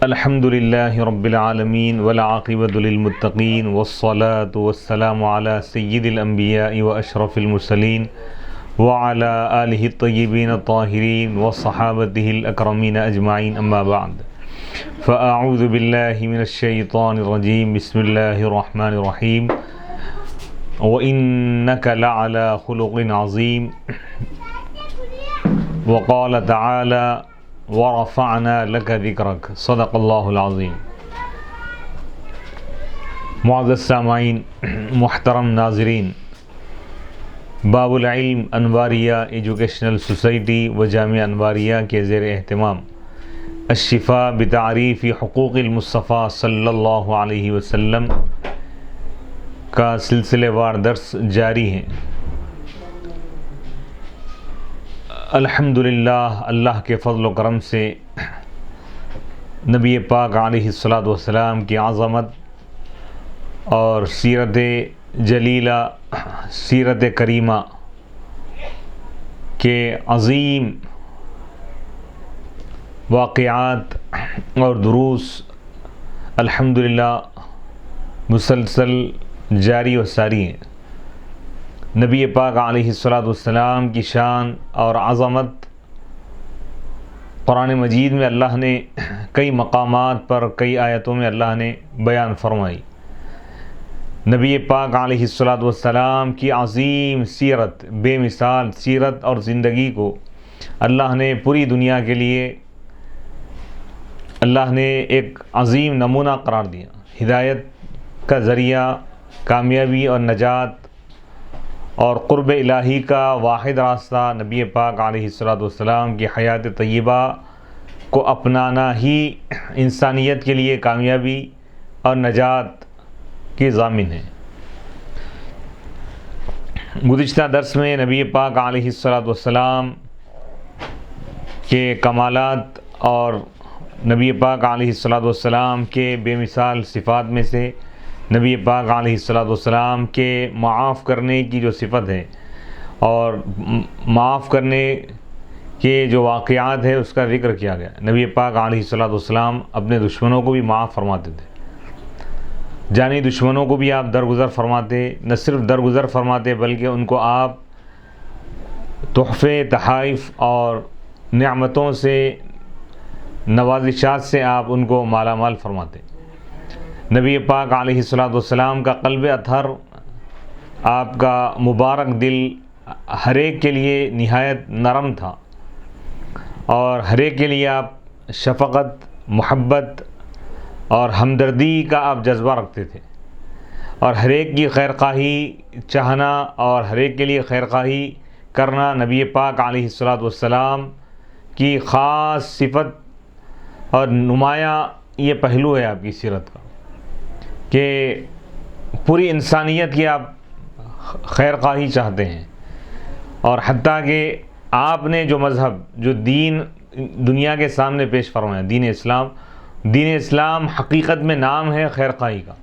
الحمد لله رب العالمين والعاقبة للمتقين والصلاة والسلام على سيد الأنبياء وأشرف المرسلين وعلى آله الطيبين الطاهرين وصحابته الأكرمين أجمعين أما بعد فأعوذ بالله من الشيطان الرجيم بسم الله الرحمن الرحيم وإنك لعلى خلق عظيم وقال تعالى وَرَفَعْنَا لَكَ ذِكْرَكَ صدق اللہ العظیم۔ معزز سامعین، محترم ناظرین، باب العلم انواریہ ایجوکیشنل سوسائٹی و جامعہ انواریہ کے زیر اہتمام الشفاء بتعریف حقوق المصطفیٰ صلی اللہ علیہ وسلم کا سلسلے وار درس جاری ہے۔ الحمدللہ، اللہ کے فضل و کرم سے نبی پاک علیہ الصلاۃ والسلام کی عظمت اور سیرت جلیلہ، سیرت کریمہ کے عظیم واقعات اور دروس الحمدللہ مسلسل جاری و ساری ہیں۔ نبی پاک علیہ الصلاۃ والسلام کی شان اور عظمت قرآن مجید میں اللہ نے کئی مقامات پر، کئی آیتوں میں اللہ نے بیان فرمائی۔ نبی پاک علیہ الصلاۃ والسلام کی عظیم سیرت، بے مثال سیرت اور زندگی کو اللہ نے پوری دنیا کے لیے اللہ نے ایک عظیم نمونہ قرار دیا، ہدایت کا ذریعہ، کامیابی اور نجات اور قرب الہی کا واحد راستہ نبی پاک علیہ الصلاۃ والسلام کی حیات طیبہ کو اپنانا ہی انسانیت کے لیے کامیابی اور نجات کی ضامن ہے۔ گزشتہ درس میں نبی پاک علیہ الصلاۃ والسلام کے کمالات اور نبی پاک علیہ الصلاۃ والسلام کے بے مثال صفات میں سے نبی پاک علیہ الصلاۃ والسلام کے معاف کرنے کی جو صفت ہے اور معاف کرنے کے جو واقعات ہیں اس کا ذکر کیا گیا۔ نبی پاک علیہ الصلاۃ والسلام اپنے دشمنوں کو بھی معاف فرماتے تھے، جانی دشمنوں کو بھی آپ درگزر فرماتے، نہ صرف درگزر فرماتے بلکہ ان کو آپ تحفے، تحائف اور نعمتوں سے، نوازشات سے آپ ان کو مالا مال فرماتے۔ نبی پاک علیہ الصلاۃ والسلام کا قلب اطہر، آپ کا مبارک دل ہر ایک کے لیے نہایت نرم تھا اور ہر ایک کے لیے آپ شفقت، محبت اور ہمدردی کا آپ جذبہ رکھتے تھے اور ہر ایک کی خیرخواہی چاہنا اور ہر ایک کے لیے خیرخواہی کرنا نبی پاک علیہ الصلاۃ والسلام کی خاص صفت اور نمایاں یہ پہلو ہے آپ کی سیرت کا کہ پوری انسانیت کی آپ خیرخواہی چاہتے ہیں، اور حتیٰ کہ آپ نے جو مذہب، جو دین دنیا کے سامنے پیش فرمایا، دین اسلام حقیقت میں نام ہے خیرخواہی کا۔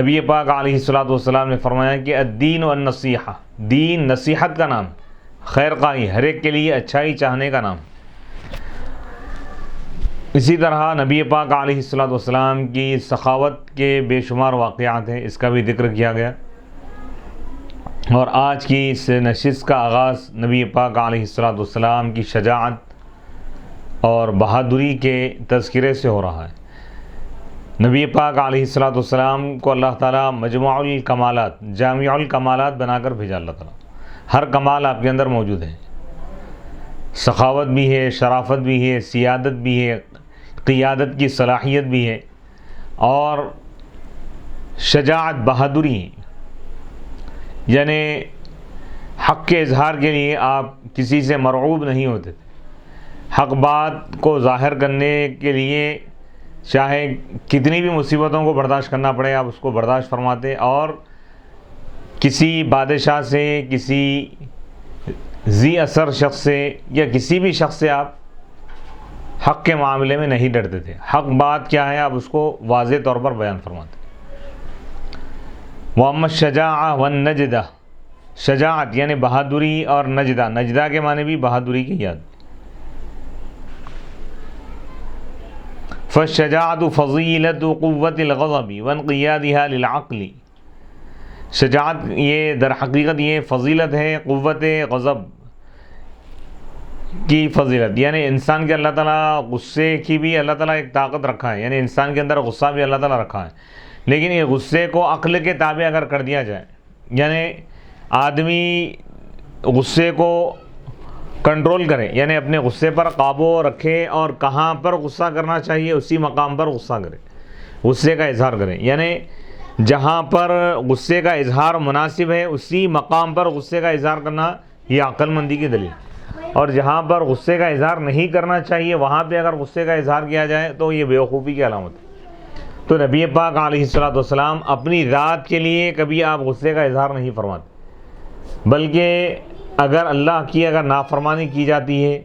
نبی پاک علیہ الصلاۃ والسلام نے فرمایا کہ الدین والنصیحہ، دین نصیحت کا نام، خیرخواہی، ہر ایک کے لیے اچھائی چاہنے کا نام۔ اسی طرح نبی پاک علیہ الصلاۃ والسلام کی سخاوت کے بے شمار واقعات ہیں، اس کا بھی ذکر کیا گیا۔ اور آج کی اس نشست کا آغاز نبی پاک علیہ الصلاۃ والسلام کی شجاعت اور بہادری کے تذکرے سے ہو رہا ہے۔ نبی پاک علیہ الصلاۃ والسلام کو اللہ تعالیٰ مجموع الکمالات، جامع الکمالات بنا کر بھیجا اللہ تعالیٰ۔ ہر کمال آپ کے اندر موجود ہے، سخاوت بھی ہے، شرافت بھی ہے، سیادت بھی ہے، قیادت کی صلاحیت بھی ہے اور شجاعت، بہادری، یعنی حق کے اظہار کے لیے آپ کسی سے مرعوب نہیں ہوتے تھے۔ حق بات کو ظاہر کرنے کے لیے چاہے کتنی بھی مصیبتوں کو برداشت کرنا پڑے آپ اس کو برداشت فرماتے، اور کسی بادشاہ سے، کسی ذی اثر شخص سے یا کسی بھی شخص سے آپ حق کے معاملے میں نہیں ڈرتے تھے۔ حق بات کیا ہے آپ اس کو واضح طور پر بیان فرماتے۔ وَأَمَّا الشَّجَاعَةُ وَالنَّجْدَةُ، شجاعت یعنی بہادری، اور نجدہ، نجدہ کے معنی بھی بہادری کی یاد۔ فالشجاعت فضیلت قوت الغضب وانقیادها للعقل، شجاعت یہ در حقیقت یہ فضیلت ہے قوت غضب کی فضیلت، یعنی انسان کے اللہ تعالیٰ غصے کی بھی اللہ تعالیٰ ایک طاقت رکھا ہے، یعنی انسان کے اندر غصہ بھی اللہ تعالیٰ رکھا ہے، لیکن یہ غصے کو عقل کے تابع اگر کر دیا جائے، یعنی آدمی غصے کو کنٹرول کرے، یعنی اپنے غصے پر قابو رکھے اور کہاں پر غصہ کرنا چاہیے اسی مقام پر غصہ کرے، غصے کا اظہار کرے، یعنی جہاں پر غصے کا اظہار مناسب ہے اسی مقام پر غصے کا اظہار کرنا یہ عقل مندی کی دلیل، اور جہاں پر غصے کا اظہار نہیں کرنا چاہیے وہاں پہ اگر غصے کا اظہار کیا جائے تو یہ بیوقوفی کی علامت ہے۔ تو نبی پاک علیہ الصلوۃ اپنی ذات کے لیے کبھی آپ غصے کا اظہار نہیں فرماتے، بلکہ اگر اللہ کی اگر نافرمانی کی جاتی ہے،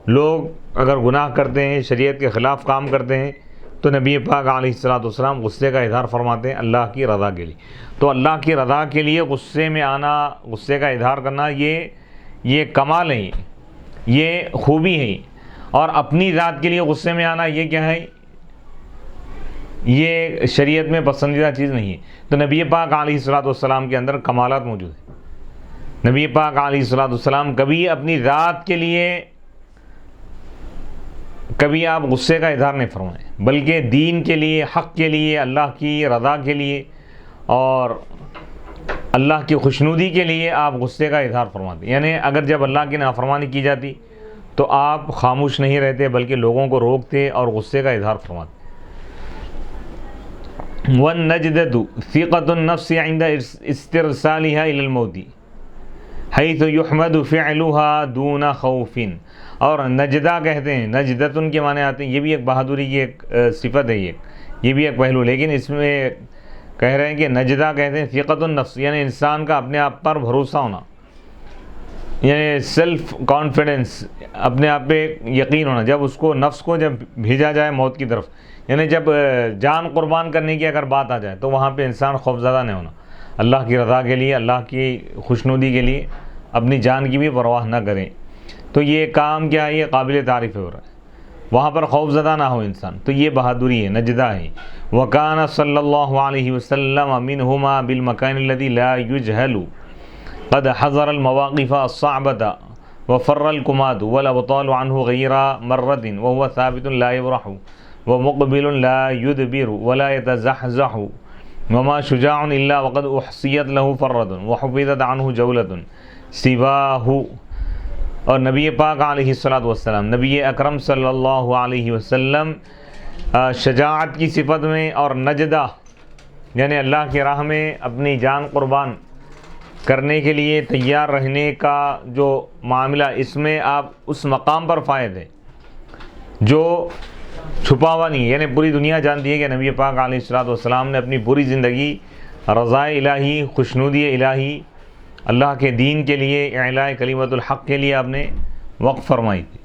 لوگ اگر گناہ کرتے ہیں، شریعت کے خلاف کام کرتے ہیں، تو نبی پاک علیہ الصلوۃ غصے کا اظہار فرماتے ہیں اللہ کی رضا کے لیے۔ تو اللہ کی رضا کے لیے غصے میں آنا، غصے کا اظہار کرنا یہ کمال ہے، یہ خوبی ہے، اور اپنی ذات کے لیے غصے میں آنا یہ کیا ہے؟ یہ شریعت میں پسندیدہ چیز نہیں ہے۔ تو نبی پاک علیہ الصلوۃ کے اندر کمالات موجود ہیں۔ نبی پاک علیہ الصلوۃ کبھی اپنی ذات کے لیے کبھی آپ غصے کا اظہار نہیں فرمائیں، بلکہ دین کے لیے، حق کے لیے، اللہ کی رضا کے لیے اور اللہ کی خوشنودی کے لیے آپ غصے کا اظہار فرماتے، یعنی اگر جب اللہ کی نافرمانی کی جاتی تو آپ خاموش نہیں رہتے بلکہ لوگوں کو روکتے اور غصے کا اظہار فرماتے۔ وَالنَّجْدَةُ ثِقَةُ النَّفْسِ عِنْدَ اسْتِرْسَالِهَا إِلَى الْمَوْتِ حَيْثُ يُحْمَدُ فِعْلُهَا دُونَ خَوْفٍ، اور نجدہ کہتے ہیں، نجدتن کے معنی آتے ہیں، یہ بھی ایک بہادری کی ایک صفت ہے، یہ بھی ایک پہلو، لیکن اس میں کہہ رہے ہیں کہ نجدہ کہتے ہیں ثقۃ النفس، یعنی انسان کا اپنے آپ پر بھروسہ ہونا، یعنی سیلف کانفیڈنس، اپنے آپ پہ یقین ہونا، جب اس کو نفس کو جب بھیجا جائے موت کی طرف، یعنی جب جان قربان کرنے کی اگر بات آ جائے تو وہاں پہ انسان خوفزدہ نہیں ہونا، اللہ کی رضا کے لیے، اللہ کی خوشنودی کے لیے اپنی جان کی بھی پرواہ نہ کریں، تو یہ کام کیا ہے؟ یہ قابل تعریف ہو رہا ہے، وہاں پر خوف زدہ نہ ہو انسان، تو یہ بہادری ہے، نجدہ ہے۔ وَكَانَ صلی اللہ علیہ وسلم مِنْهُمَا بِالْمَكَانِ الَّذِي لَا يُجْهَلُ قَدْ حَضَرَ الْمَوَاقِفَ الصَّعْبَةَ وَفَرَّ الْكُمَادُ وَالْأَبْطَالُ عَنْهُ غَيْرَ مَرَّةٍ وَهُوَ ثَابِتٌ لَا يَبْرَحُ وَمُقْبِلٌ لَا يُدْبِرُ وَلَا يَتَزَحْزَحُ وَمَا شُجَاعٌ إِلَّا وَقَدْ أُحْصِيَتْ لَهُ فَرَّةٌ وَحُفِظَتْ عَنْهُ جَوْلَةٌ سِوَاهُ۔ اور نبی پاک علیہ السلام، نبی اکرم صلی اللہ علیہ وسلم شجاعت کی صفت میں اور نجدہ یعنی اللہ کی راہ میں اپنی جان قربان کرنے کے لیے تیار رہنے کا جو معاملہ، اس میں آپ اس مقام پر فائد ہے جو چھپا ہوا نہیں ہے، یعنی پوری دنیا جانتی ہے کہ نبی پاک علیہ السلام نے اپنی پوری زندگی رضا الہی، خوشنودی الہی، اللہ کے دین کے لیے، اعلاء کلمت الحق کے لیے آپ نے وقف فرمائی تھی۔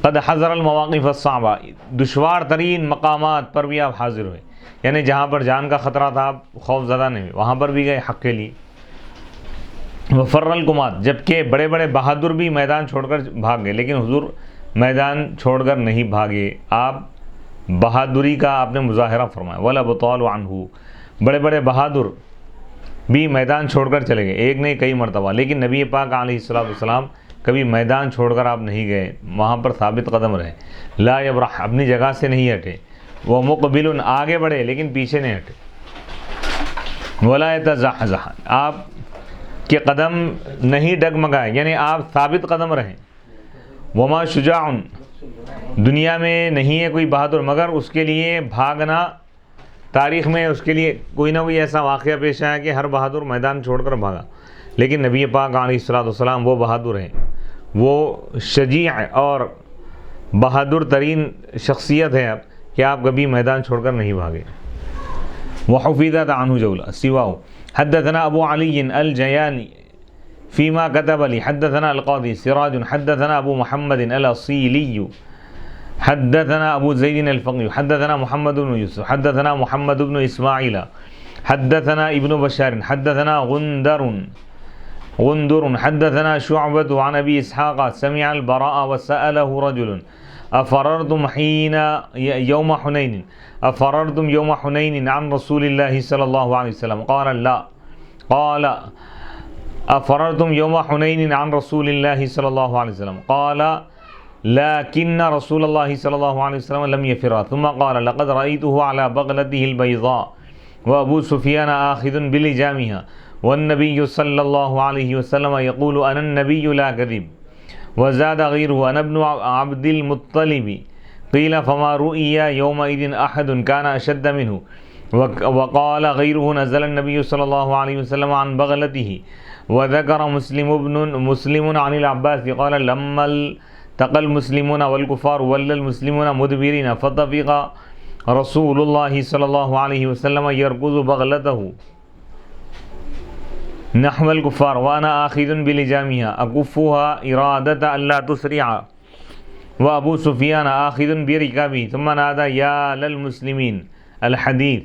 قد حضر المواقف الصعبہ، دشوار ترین مقامات پر بھی آپ حاضر ہوئے، یعنی جہاں پر جان کا خطرہ تھا آپ خوف زدہ نہیں ہوئے، وہاں پر بھی گئے حق کے لیے۔ وفر الکمات، جبکہ بڑے بڑے بہادر بھی میدان چھوڑ کر بھاگ گئے، لیکن حضور میدان چھوڑ کر نہیں بھاگے، آپ بہادری کا آپ نے مظاہرہ فرمایا۔ والابطال عنہ، بڑے بڑے بہادر بھی میدان چھوڑ کر چلے گئے، ایک نہیں کئی مرتبہ، لیکن نبی پاک علیہ السلام کبھی میدان چھوڑ کر آپ نہیں گئے، وہاں پر ثابت قدم رہے، لا یبرح، اپنی جگہ سے نہیں ہٹے، وہ مقبل، آگے بڑھے لیکن پیچھے نہیں ہٹے، ولا یتزحزح، آپ کے قدم نہیں ڈگمگائے، یعنی آپ ثابت قدم رہیں۔ وما شجاع، دنیا میں نہیں ہے کوئی بہادر مگر اس کے لیے بھاگنا، تاریخ میں اس کے لیے کوئی نہ کوئی ایسا واقعہ پیش آیا کہ ہر بہادر میدان چھوڑ کر بھاگا، لیکن نبی پاک علیہ السلام وہ بہادر ہیں، وہ شجیع اور بہادر ترین شخصیت ہے کہ آپ کبھی میدان چھوڑ کر نہیں بھاگے۔ وحفظت عنہ جولہ سواہ، حدثنا ابو علی الجیانی فیما كتب لی، حدثنا القاضی سراج، حدثنا ابو محمد الاصیلی، حدثنا ابو زید الفقی، حدثنا محمد بن یوسف، حدثنا محمد بن اسماعیل، حدثنا ابن بشار، حدثنا غندر، حدثنا شعبة عن ابی اسحاق سمع البراء وسأله رجل افررتم حین یوم حنین افررتم یوم حنین عن رسول اللہ صلی اللہ علیہ وسلم قال لا قال افررتم یوم حنین عن رسول اللہ صلی اللہ علیہ وسلم قال لكن رسول الله صلى الله عليه وسلم لم يفر ثم قال لقد رأيته على بغلته البيضاء وأبو سفيان آخذ بلجامها والنبي صلى الله عليه وسلم يقول أنا النبي لا كذب وزاد غيره أنا ابن عبد المطلب قيل فما رؤي يومئذ أحد كان أشد منه وقال غيره نزل النبي صلى الله عليه وسلم عن بغلته وذكر مسلم عن العباس قال لما التقى المسلمون والكفار ولى المسلمون مدبرين فطفق رسول الله صلى الله عليه وسلم يركض بغلته نحو الكفار وأنا آخذ بلجامها أكفها إرادة ألا تسرع وأبو سفيان آخذ بركابه ثم نادى يا للمسلمين الحديث.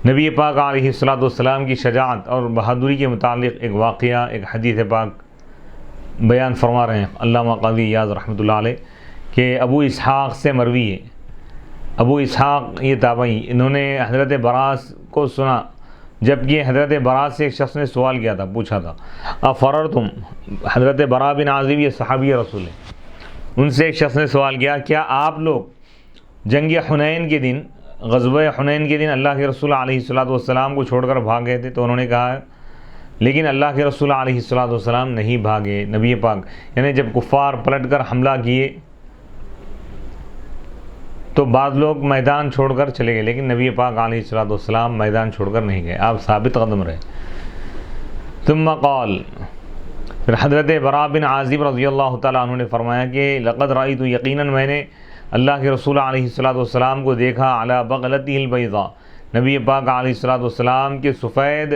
نبی پاک علیہ الصلوۃ والسلام کی شجاعت اور بہادری کے متعلق ایک واقعہ، ایک حدیث پاک بیان فرما رہے ہیں علامہ قاضی ایاز رحمۃ اللہ علیہ کہ ابو اسحاق سے مروی ہے. ابو اسحاق یہ تابعی، انہوں نے حضرت براس کو سنا جبکہ حضرت براس سے ایک شخص نے سوال کیا تھا، پوچھا تھا افررتم. حضرت برا بن عازب یہ صحابی رسول ہیں، ان سے ایک شخص نے سوال کیا کیا آپ لوگ جنگ حنین کے دن، غزوہ حنین کے دن اللہ کے رسول علیہ الصلوۃ والسلام کو چھوڑ کر بھاگ گئے تھے؟ تو انہوں نے کہا لیکن اللہ کے رسول علیہ الصلوۃ والسلام نہیں بھاگے. نبی پاک یعنی جب کفار پلٹ کر حملہ کیے تو بعض لوگ میدان چھوڑ کر چلے گئے، لیکن نبی پاک علیہ الصلوۃ والسلام میدان چھوڑ کر نہیں گئے، آپ ثابت قدم رہے. ثم قال، پھر حضرت برا بن عازب رضی اللہ تعالیٰ عنہ نے فرمایا کہ لقد رأیت، یقیناً میں نے اللہ کے رسول علیہ الصلوۃ والسلام کو دیکھا علی بغلتہ البیضاء، نبی پاک علیہ الصلوۃ والسلام کے سفید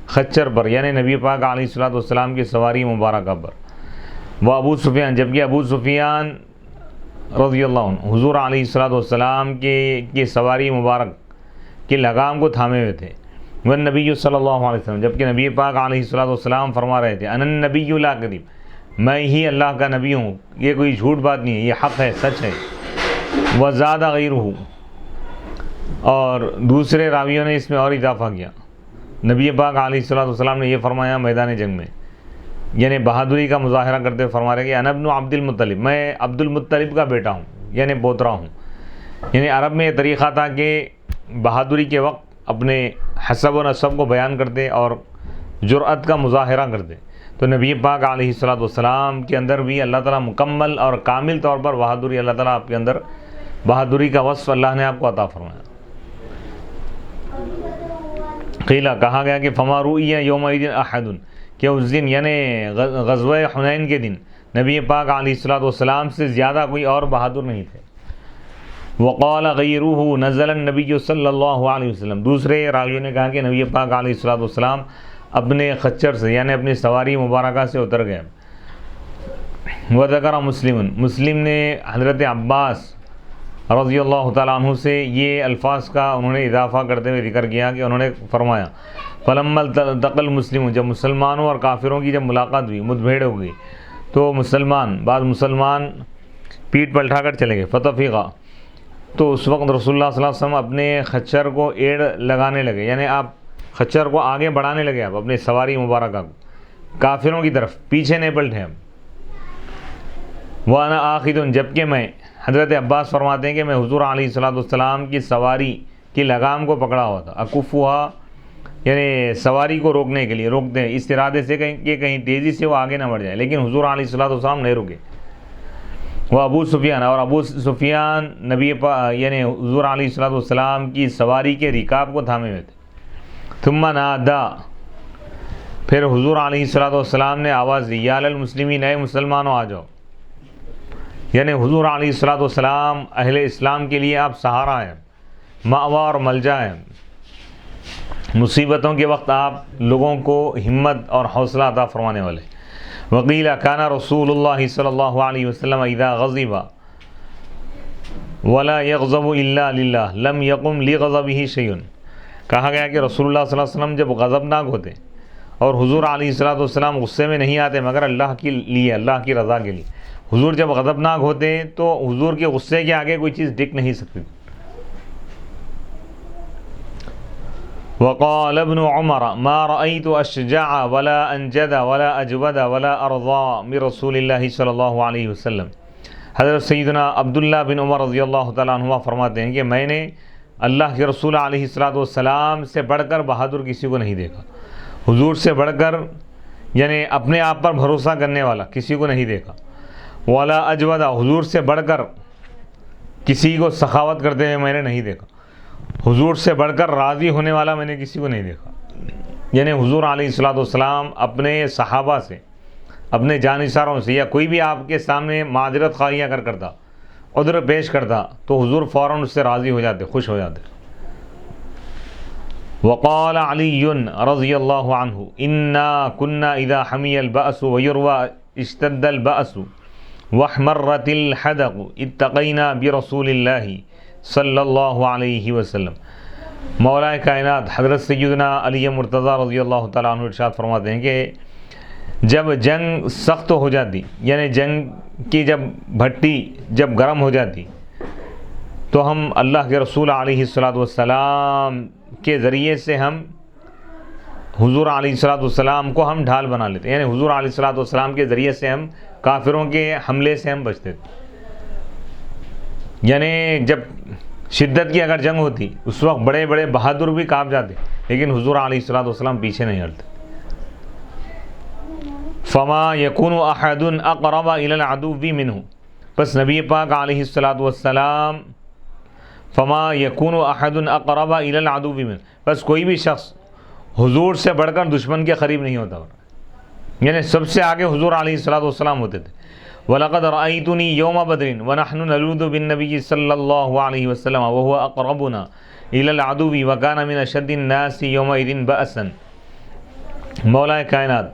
خچر پر، یعنی نبی پاک علیہ الصلوۃ والسلام کی سواری مبارکہ پر. وہ ابو سفیان، جبکہ ابو سفیان رضی اللہ عنہ حضور علیہ الصلوۃ والسلام کی سواری مبارک کی لگام کو تھامے ہوئے تھے. وہ نبی صلی اللہ علیہ وسلم، جبکہ نبی پاک علیہ الصلوۃ والسلام فرما رہے تھے انا النبی لا کذب، میں ہی اللہ کا نبی ہوں، یہ کوئی جھوٹ بات نہیں ہے، یہ حق ہے، سچ ہے. وزاد غیرہ، اور دوسرے راویوں نے اس میں اور اضافہ کیا. نبی پاک علیہ الصلوۃ والسلام نے یہ فرمایا میدان جنگ میں، یعنی بہادری کا مظاہرہ کرتے ہوئے فرما رہے کہ انا ابن عبد المطلب، میں عبد المطلب کا بیٹا ہوں، یعنی پوترا ہوں. یعنی عرب میں یہ طریقہ تھا کہ بہادری کے وقت اپنے حسب و نسب کو بیان کرتے اور جرأت کا مظاہرہ کرتے. تو نبی پاک علیہ الصلوۃ والسلام کے اندر بھی اللہ تعالیٰ مکمل اور کامل طور پر بہادری، اللہ تعالیٰ آپ کے اندر بہادری کا وصف اللہ نے آپ کو عطا فرمایا. قیلہ، کہا گیا کہ فما رؤی یومئذ احد، کہ اس دن یعنی غزوہ حنین کے دن نبی پاک علیہ الصلوۃ والسلام سے زیادہ کوئی اور بہادر نہیں تھے. وقال غیرہ نزل النبی صلی اللہ علیہ وسلم، دوسرے راویوں نے کہا کہ نبی پاک علیہ الصلوۃ والسلام اپنے خچر سے یعنی اپنی سواری مبارکہ سے اتر گئے. وذکر مسلم نے حضرت عباس رضی اللہ تعالیٰ عنہ سے یہ الفاظ کا انہوں نے اضافہ کرتے ہوئے ذکر کیا کہ انہوں نے فرمایا فلما التقى المسلمون، جب مسلمانوں اور کافروں کی جب ملاقات ہوئی، مدبھیڑ ہو گئی، تو بعض مسلمان پیٹ پلٹا کر چلے گئے. فتفقا، تو اس وقت رسول اللہ صلی اللہ علیہ وسلم اپنے خچر کو ایڑ لگانے لگے، یعنی آپ خچر کو آگے بڑھانے لگے، آپ اپنی سواری مبارکہ کو کافروں کی طرف، پیچھے نہیں پلٹے اب. وَأَنَا آخِذٌ، جبکہ میں، حضرت عباس فرماتے ہیں کہ میں حضور علیہ الصلوۃ والسلام کی سواری کی لگام کو پکڑا ہوا تھا. اکفھا، یعنی سواری کو روکنے کے لیے، روکتے ہیں اس ارادے سے کہ کہیں تیزی سے وہ آگے نہ بڑھ جائے، لیکن حضور علیہ الصلوۃ والسلام نہیں رکے. وہ ابو سفیان، اور ابو سفیان یعنی حضور علیہ الصلوۃ والسلام کی سواری کے رکاب کو تھامے ہوئے تھے. ثم نادا، پھر حضور علیہ الصلوۃ والسلام نے آواز دی یا للمسلمین، اے مسلمانوں آ جاؤ. یعنی حضور علیہ الصلوۃ والسلام اہل اسلام کے لیے آپ سہارا ہیں، مأویٰ اور ملجا ہیں. مصیبتوں کے وقت آپ لوگوں کو ہمت اور حوصلہ عطا فرمانے والے. وقیل کان رسول اللہ صلی اللہ علیہ وسلم اذا غضب ولا یغضب الا للہ لم یقم لغضبہ شیء، کہا گیا کہ رسول اللہ صلی اللہ علیہ وسلم جب غضبناک ہوتے اور حضور علیہ الصلوۃ والسلام غصے میں نہیں آتے مگر اللہ کے لیے، اللہ کی رضا کے لیے۔ حضور جب غضبناک ہوتے تو حضور کے غصے کے آگے کوئی چیز ٹک نہیں سکتی۔ وقال ابن عمر ما رأيت أشجع ولا أنجد ولا أجود ولا أرضى من رسول الله صلی اللہ علیہ وسلم۔ حضرت سیدنا عبداللہ بن عمر رضی اللہ تعالیٰ عنہ فرماتے ہیں کہ میں نے اللہ کے رسول علیہ الصلوۃ والسلام سے بڑھ کر بہادر کسی کو نہیں دیکھا، حضور سے بڑھ کر یعنی اپنے آپ پر بھروسہ کرنے والا کسی کو نہیں دیکھا، ولا اجود، حضور سے بڑھ کر کسی کو سخاوت کرتے ہوئے میں نے نہیں دیکھا، حضور سے بڑھ کر راضی ہونے والا میں نے کسی کو نہیں دیکھا۔ یعنی حضور علیہ الصلوۃ والسلام اپنے صحابہ سے، اپنے جانثاروں سے، یا کوئی بھی آپ کے سامنے معذرت خواہی اگر کرتا، عذر پیش کرتا، تو حضور فوراً اس سے راضی ہو جاتے، خوش ہو جاتے۔ وقال علی رضی اللہ عنہ انا كنا اذا حمی البأس ویروى اشتد البأس واحمرت الحدق اتقینا برسول اللہ صلی اللہ علیہ وسلم۔ مولا کائنات حضرت سیدنا علی مرتضیٰ رضی اللہ تعالیٰ عنہ ارشاد فرماتے ہیں کہ جب جنگ سخت ہو جاتی، یعنی جنگ کی جب بھٹی جب گرم ہو جاتی، تو ہم اللہ کے رسول علیہ الصلوۃ والسلام کے ذریعے سے ہم حضور علیہ الصلوۃ والسلام کو ہم ڈھال بنا لیتے، یعنی حضور علیہ الصلوۃ والسلام کے ذریعے سے ہم کافروں کے حملے سے ہم بچتے تھے۔ یعنی جب شدت کی اگر جنگ ہوتی اس وقت بڑے بڑے بہادر بھی کانپ جاتے، لیکن حضور علیہ الصلوۃ والسلام پیچھے نہیں ہٹتے۔ فما یکون احد اقرب الی العدو منہ، بس نبی پاک علیہ الصلوۃ والسلام فما یکون احد اقرب الی العدو منہ، بس کوئی بھی شخص حضور سے بڑھ کر دشمن کے قریب نہیں ہوتا، یعنی سب سے آگے حضور علیہ الصلوۃ والسلام ہوتے تھے۔ وَلَقَدْ رَأَيْتُنِي يَوْمَ بَدْرٍ وَنَحْنُ نَلُوذُ بِالنَّبِيِّ صلی اللہ علیہ وسلم وَهُوَ أَقْرَبُنَا إِلَى الْعَدُوِّ وَكَانَ مِنْ أَشَدِّ النَّاسِ يَوْمَئِذٍ بَأْسًا۔ مولا کائنات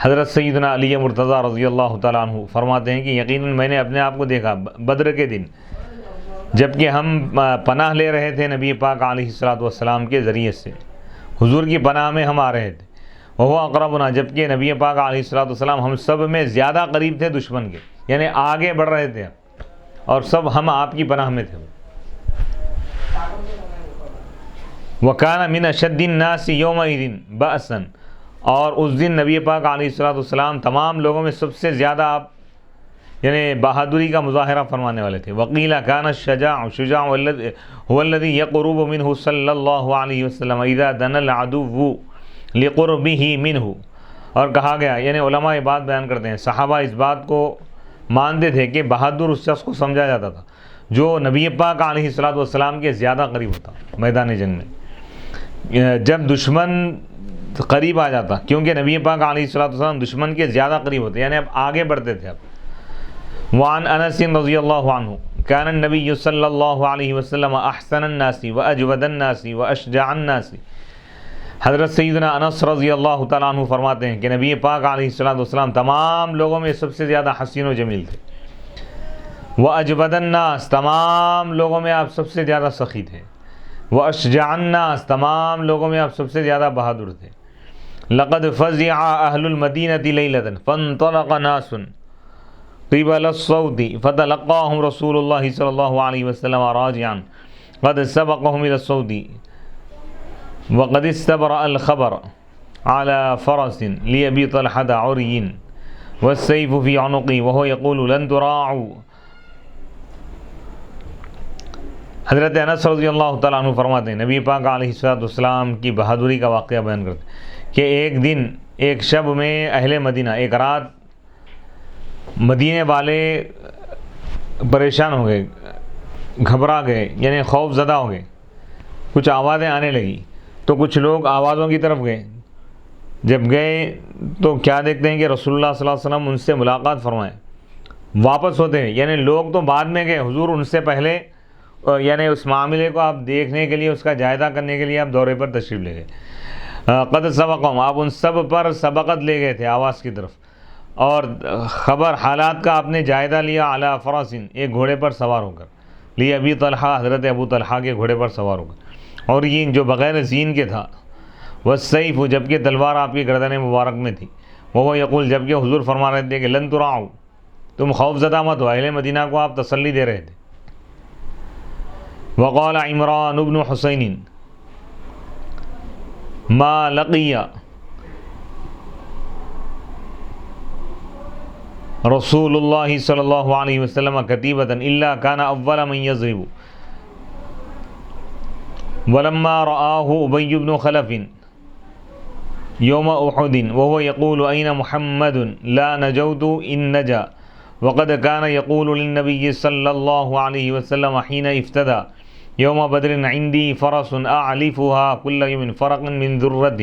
حضرت سیدنا علی مرتضیٰ رضی اللہ تعالیٰ عنہ فرماتے ہیں کہ یقیناً میں نے اپنے آپ کو دیکھا بدر کے دن، جبکہ ہم پناہ لے رہے تھے نبی پاک علیہ الصلوۃ والسلام کے ذریعے سے، حضور کی پناہ میں ہم آ رہے تھے۔ وہ اقربنا، جبکہ نبی پاک علیہ الصلوۃ والسلام ہم سب میں زیادہ قریب تھے دشمن کے، یعنی آگے بڑھ رہے تھے اور سب ہم آپ کی پناہ میں تھے۔ وَكَانَ مِنْ أَشَدِّ النَّاسِ يَوْمَئِذٍ بَأْسًا، اور اس دن نبی پاک علیہ الصلوۃ والسلام تمام لوگوں میں سب سے زیادہ آپ یعنی بہادری کا مظاہرہ فرمانے والے تھے۔ وقیل کان الشجاع شجاع هو الذي يقرب منه صلی اللہ علیہ وسلم اذا دنا العدو لقربه منه، اور کہا گیا، یعنی علماء یہ بات بیان کرتے ہیں، صحابہ اس بات کو مانتے تھے کہ بہادر اس شخص کو سمجھا جاتا تھا جو نبی پاک علیہ الصلوۃ والسلام کے زیادہ قریب ہوتا میدان جنگ میں، جب دشمن قریب آ جاتا، کیونکہ نبی پاک علیہ الصلوۃ والسلام دشمن کے زیادہ قریب ہوتے، یعنی اب آگے بڑھتے تھے۔ اب وعن انس رضی اللہ عنہ کان النبی صلی اللہ علیہ وسلم احسن الناس واجود الناس واشجع الناس۔ حضرت سیدنا انس رضی اللہ تعالیٰ عنہ فرماتے ہیں کہ نبی پاک علیہ الصلوۃ والسلام تمام لوگوں میں سب سے زیادہ حسین و جمیل تھے، واجود الناس، تمام لوگوں میں آپ سب سے زیادہ سخی تھے، واشجع الناس، تمام لوگوں میں آپ سب سے زیادہ بہادر تھے۔ لقد فزع اہل المدینۃ لیلۃ فانطلق ناس قبل الصوت فتلقاهم رسول اللہ صلی اللہ علیہ وسلم راجعا قد سبقهم الى الصوت وقد استبرأ الخبر على فرس لأبي طلحة عري والسيف في عنقه وهو يقول لن تراعوا۔ حضرت انس رضی اللہ تعالیٰ عنہ فرماتے ہیں نبی پاک علیہ السلام کی بہادری کا واقعہ بیان کرتے ہیں کہ ایک دن ایک شب میں اہل مدینہ، ایک رات مدینے والے پریشان ہو گئے، گھبرا گئے، یعنی خوف زدہ ہو گئے، کچھ آوازیں آنے لگی تو کچھ لوگ آوازوں کی طرف گئے۔ جب گئے تو کیا دیکھتے ہیں کہ رسول اللہ صلی اللہ علیہ وسلم ان سے ملاقات فرمائے، واپس ہوتے ہیں، یعنی لوگ تو بعد میں گئے، حضور ان سے پہلے یعنی اس معاملے کو آپ دیکھنے کے لیے، اس کا جائزہ کرنے کے لیے آپ دورے پر تشریف لے گئے۔ قد سبقهم، آپ ان سب پر سبقت لے گئے تھے آواز کی طرف، اور خبر حالات کا آپ نے جائزہ لیا، علی فرسن، ایک گھوڑے پر سوار ہو کر، لیے ابی طلحہ، حضرت ابو طلحہ کے گھوڑے پر سوار ہو کر، اور یہ جو بغیر زین کے تھا، والسیف جبکہ تلوار آپ کی گردن مبارک میں تھی، وہ یقول جبکہ حضور فرما رہے تھے کہ لن تراؤ، تم خوف زدہ مت ہو، اہل مدینہ کو آپ تسلی دے رہے تھے۔ وقال عمران بن حسین ما لقی رسول اللہ صلی اللہ علیہ وسلم کتیبۃ الا کان اول من یضرب ولما رآہ ابی بن خلف یوم احد وهو يقول أين محمد لا نجوت إن نجا وقد كان يقول للنبي صلى الله عليه وسلم حين افتدى يوم بدر عندي فرس أعلفها كل يوم فرقا من ذرة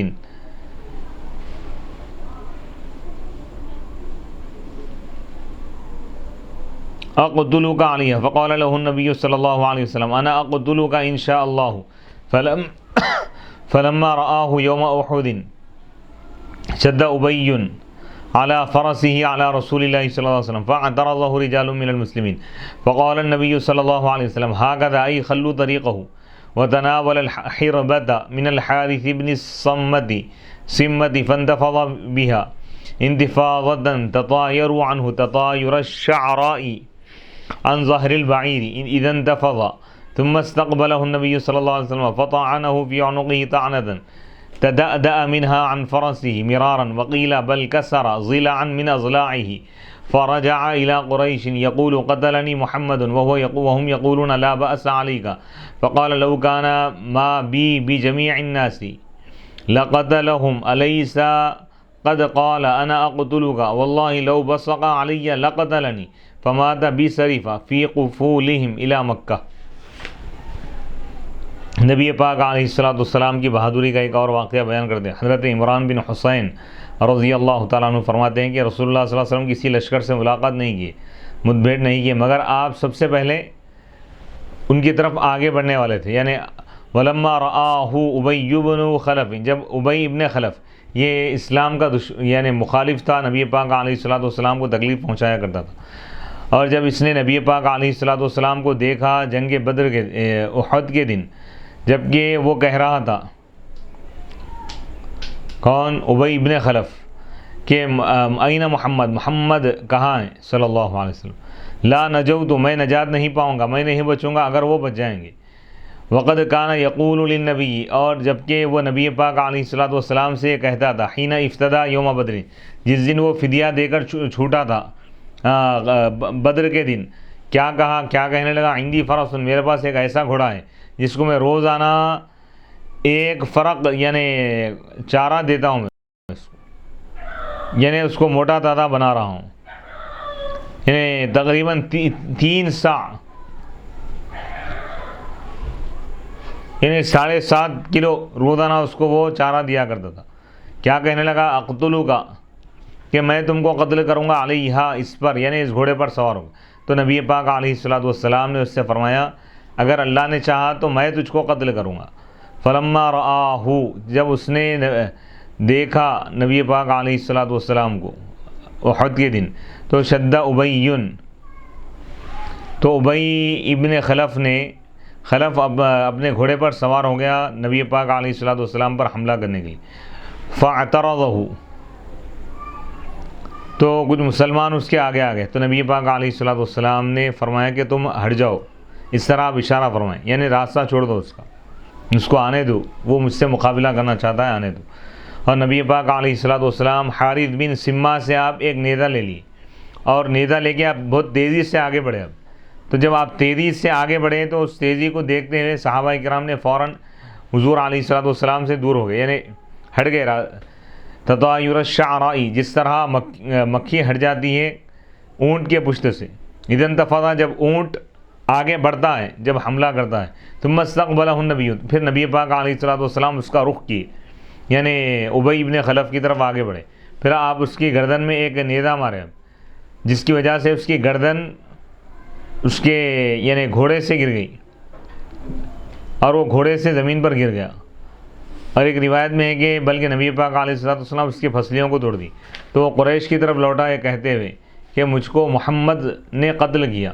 أقتلك عليها فقال له النبي صلى الله عليه وسلم أنا أقتلك إن شاء الله فلما رآه يوم أحد شد أبي على فرسه على رسول الله صلى الله عليه وسلم فاعترضه رجال من المسلمين فقال النبي صلى الله عليه وسلم هكذا أي خلوا طريقه وتناول الحربة من الحارث بن الصمة فانتفض بها انتفاضة تطاير عنه تطاير الشعراء عن ظهر البعير إذا انتفض ثم استقبله النبي صلى الله عليه وسلم فطعنه في عنقه طعنة تدأدأ منها عن فرسه مرارا وقيل بل كسر ضلعا من أضلاعه فرجع إلى قريش يقول قتلني محمد وهم يقولون لا بأس عليك فقال لو كان ما بي بجميع الناس لقتلهم أليس قد قال أنا أقتلك والله لو بصق علي لقتلني فمات بسرف في قفولهم إلى مكة۔ نبی پاک علیہ السلام کی بہادری کا ایک اور واقعہ بیان کرتے ہیں۔ حضرت عمران بن حسین رضی اللہ تعالیٰ عنہ فرماتے ہیں کہ رسول اللہ صلی اللہ علیہ وسلم کسی لشکر سے ملاقات نہیں کی، مدبھیڑ نہیں کی، مگر آپ سب سے پہلے ان کی طرف آگے بڑھنے والے تھے، یعنی ولما رآہ ابی بن خلف، جب ابی ابن خلف یہ اسلام کا یعنی مخالف تھا، نبی پاک علیہ السلام کو تکلیف پہنچایا کرتا تھا، اور جب اس نے نبی پاک علیہ السلام کو دیکھا جنگ بدر کے احد کے دن، جبکہ وہ کہہ رہا تھا کون؟ ابی ابن خلف کہ این محمد کہاں ہیں صلی اللہ علیہ وسلم، لا نجوت میں نجات نہیں پاؤں گا، میں نہیں بچوں گا اگر وہ بچ جائیں گے، وقد کان یقول للنبی اور جبکہ وہ نبی پاک علیہ السلام سے یہ کہتا تھا، حین افتدا یوم بدر جس دن وہ فدیہ دے کر چھوٹا تھا بدر کے دن، کیا کہا، کیا کہنے لگا؟ عندی فرس، میرے پاس ایک ایسا گھوڑا ہے جس کو میں روزانہ ایک فرق یعنی چارہ دیتا ہوں، یعنی اس کو موٹا تازہ بنا رہا ہوں، یعنی تقریباً 3 سا یعنی 7.5 کلو روزانہ اس کو وہ چارہ دیا کرتا تھا۔ کیا کہنے لگا؟ اقتلو کا کہ میں تم کو قتل کروں گا، علیہ اس پر یعنی اس گھوڑے پر سوار ہوں۔ تو نبی پاک علیہ السلام نے اس سے فرمایا اگر اللہ نے چاہا تو میں تجھ کو قتل کروں گا۔ فلما رآہ جب اس نے دیکھا نبی پاک علیہ السلام کو احد کے دن، تو شد ابی، تو ابی ابن خلف اپنے گھوڑے پر سوار ہو گیا نبی پاک علیہ السلام پر حملہ کرنے کے لیے۔ فاعترضہ تو کچھ مسلمان اس کے آگے آ گئے، تو نبی پاک علیہ السلام نے فرمایا کہ تم ہٹ جاؤ، اس طرح آپ اشارہ فرمائیں، یعنی راستہ چھوڑ دو اس کو آنے دو، وہ مجھ سے مقابلہ کرنا چاہتا ہے، آنے دو۔ اور نبی پاک علیہ السلام حارث بن سمہ سے آپ ایک نیزہ لے لیے، اور نیزہ لے کے آپ بہت تیزی سے آگے بڑھے۔ اب تو جب آپ تیزی سے آگے بڑھے تو اس تیزی کو دیکھتے ہوئے صحابہ کرام نے فوراً حضور علیہ السلام سے دور ہو گئے، یعنی ہٹ گئے۔ تطایر الشعراء جس طرح مکھی ہٹ جاتی ہے اونٹ کے پشت سے، اذا انتفض جب اونٹ آگے بڑھتا ہے، جب حملہ کرتا ہے، ثم استقبلہ النبی پھر نبی پاک علیہ السلام اس کا رخ کیے، یعنی ابی ابن خلف کی طرف آگے بڑھے، پھر آپ اس کی گردن میں ایک نیزہ مارے، جس کی وجہ سے اس کی گردن اس کے یعنی گھوڑے سے گر گئی اور وہ گھوڑے سے زمین پر گر گیا۔ اور ایک روایت میں ہے کہ بلکہ نبی پاک علیہ السلام اس کی پھسلیوں کو توڑ دی، تو وہ قریش کی طرف لوٹا یہ کہتے ہوئے کہ مجھ کو محمد نے قتل کیا،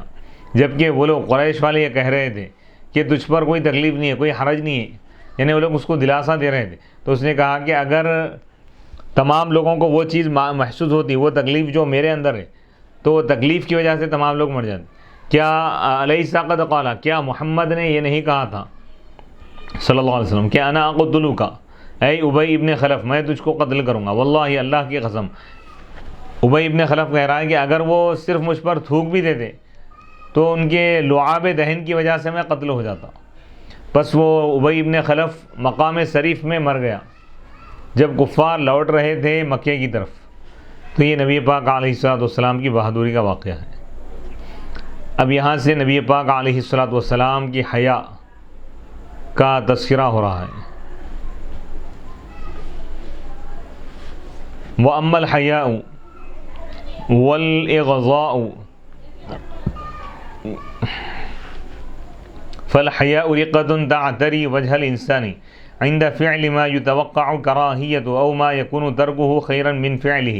جبکہ وہ لوگ قریش والے یہ کہہ رہے تھے کہ تجھ پر کوئی تکلیف نہیں ہے، کوئی حرج نہیں ہے، یعنی وہ لوگ اس کو دلاسا دے رہے تھے. تو اس نے کہا کہ اگر تمام لوگوں کو وہ چیز محسوس ہوتی، وہ تکلیف جو میرے اندر ہے، تو وہ تکلیف کی وجہ سے تمام لوگ مر جاتے. کیا الیس قد قال، کیا محمد نے یہ نہیں کہا تھا صلی اللہ علیہ وسلم کہ انا اقتلک، اے ابی ابن خلف میں تجھ کو قتل کروں گا، واللہ اللہ کی قسم. ابی ابن خلف کہہ رہا ہے کہ اگر وہ صرف مجھ پر تھوک بھی دیتے تو ان کے لعاب دہن کی وجہ سے میں قتل ہو جاتا. بس وہ ابی ابن خلف مقام شریف میں مر گیا جب کفار لوٹ رہے تھے مکے کی طرف. تو یہ نبی پاک علیہ الصلوۃ والسلام کی بہادری کا واقعہ ہے. اب یہاں سے نبی پاک علیہ الصلوۃ والسلام کی حیا کا تذکرہ ہو رہا ہے. وَأَمَّا الْحَيَاءُ وَالْإِغْضَاءُ فالحياء رقة تعتري وجه الإنسان عند فعل ما يتوقع كراهية أو ما يكون تركه خيرا من فعله،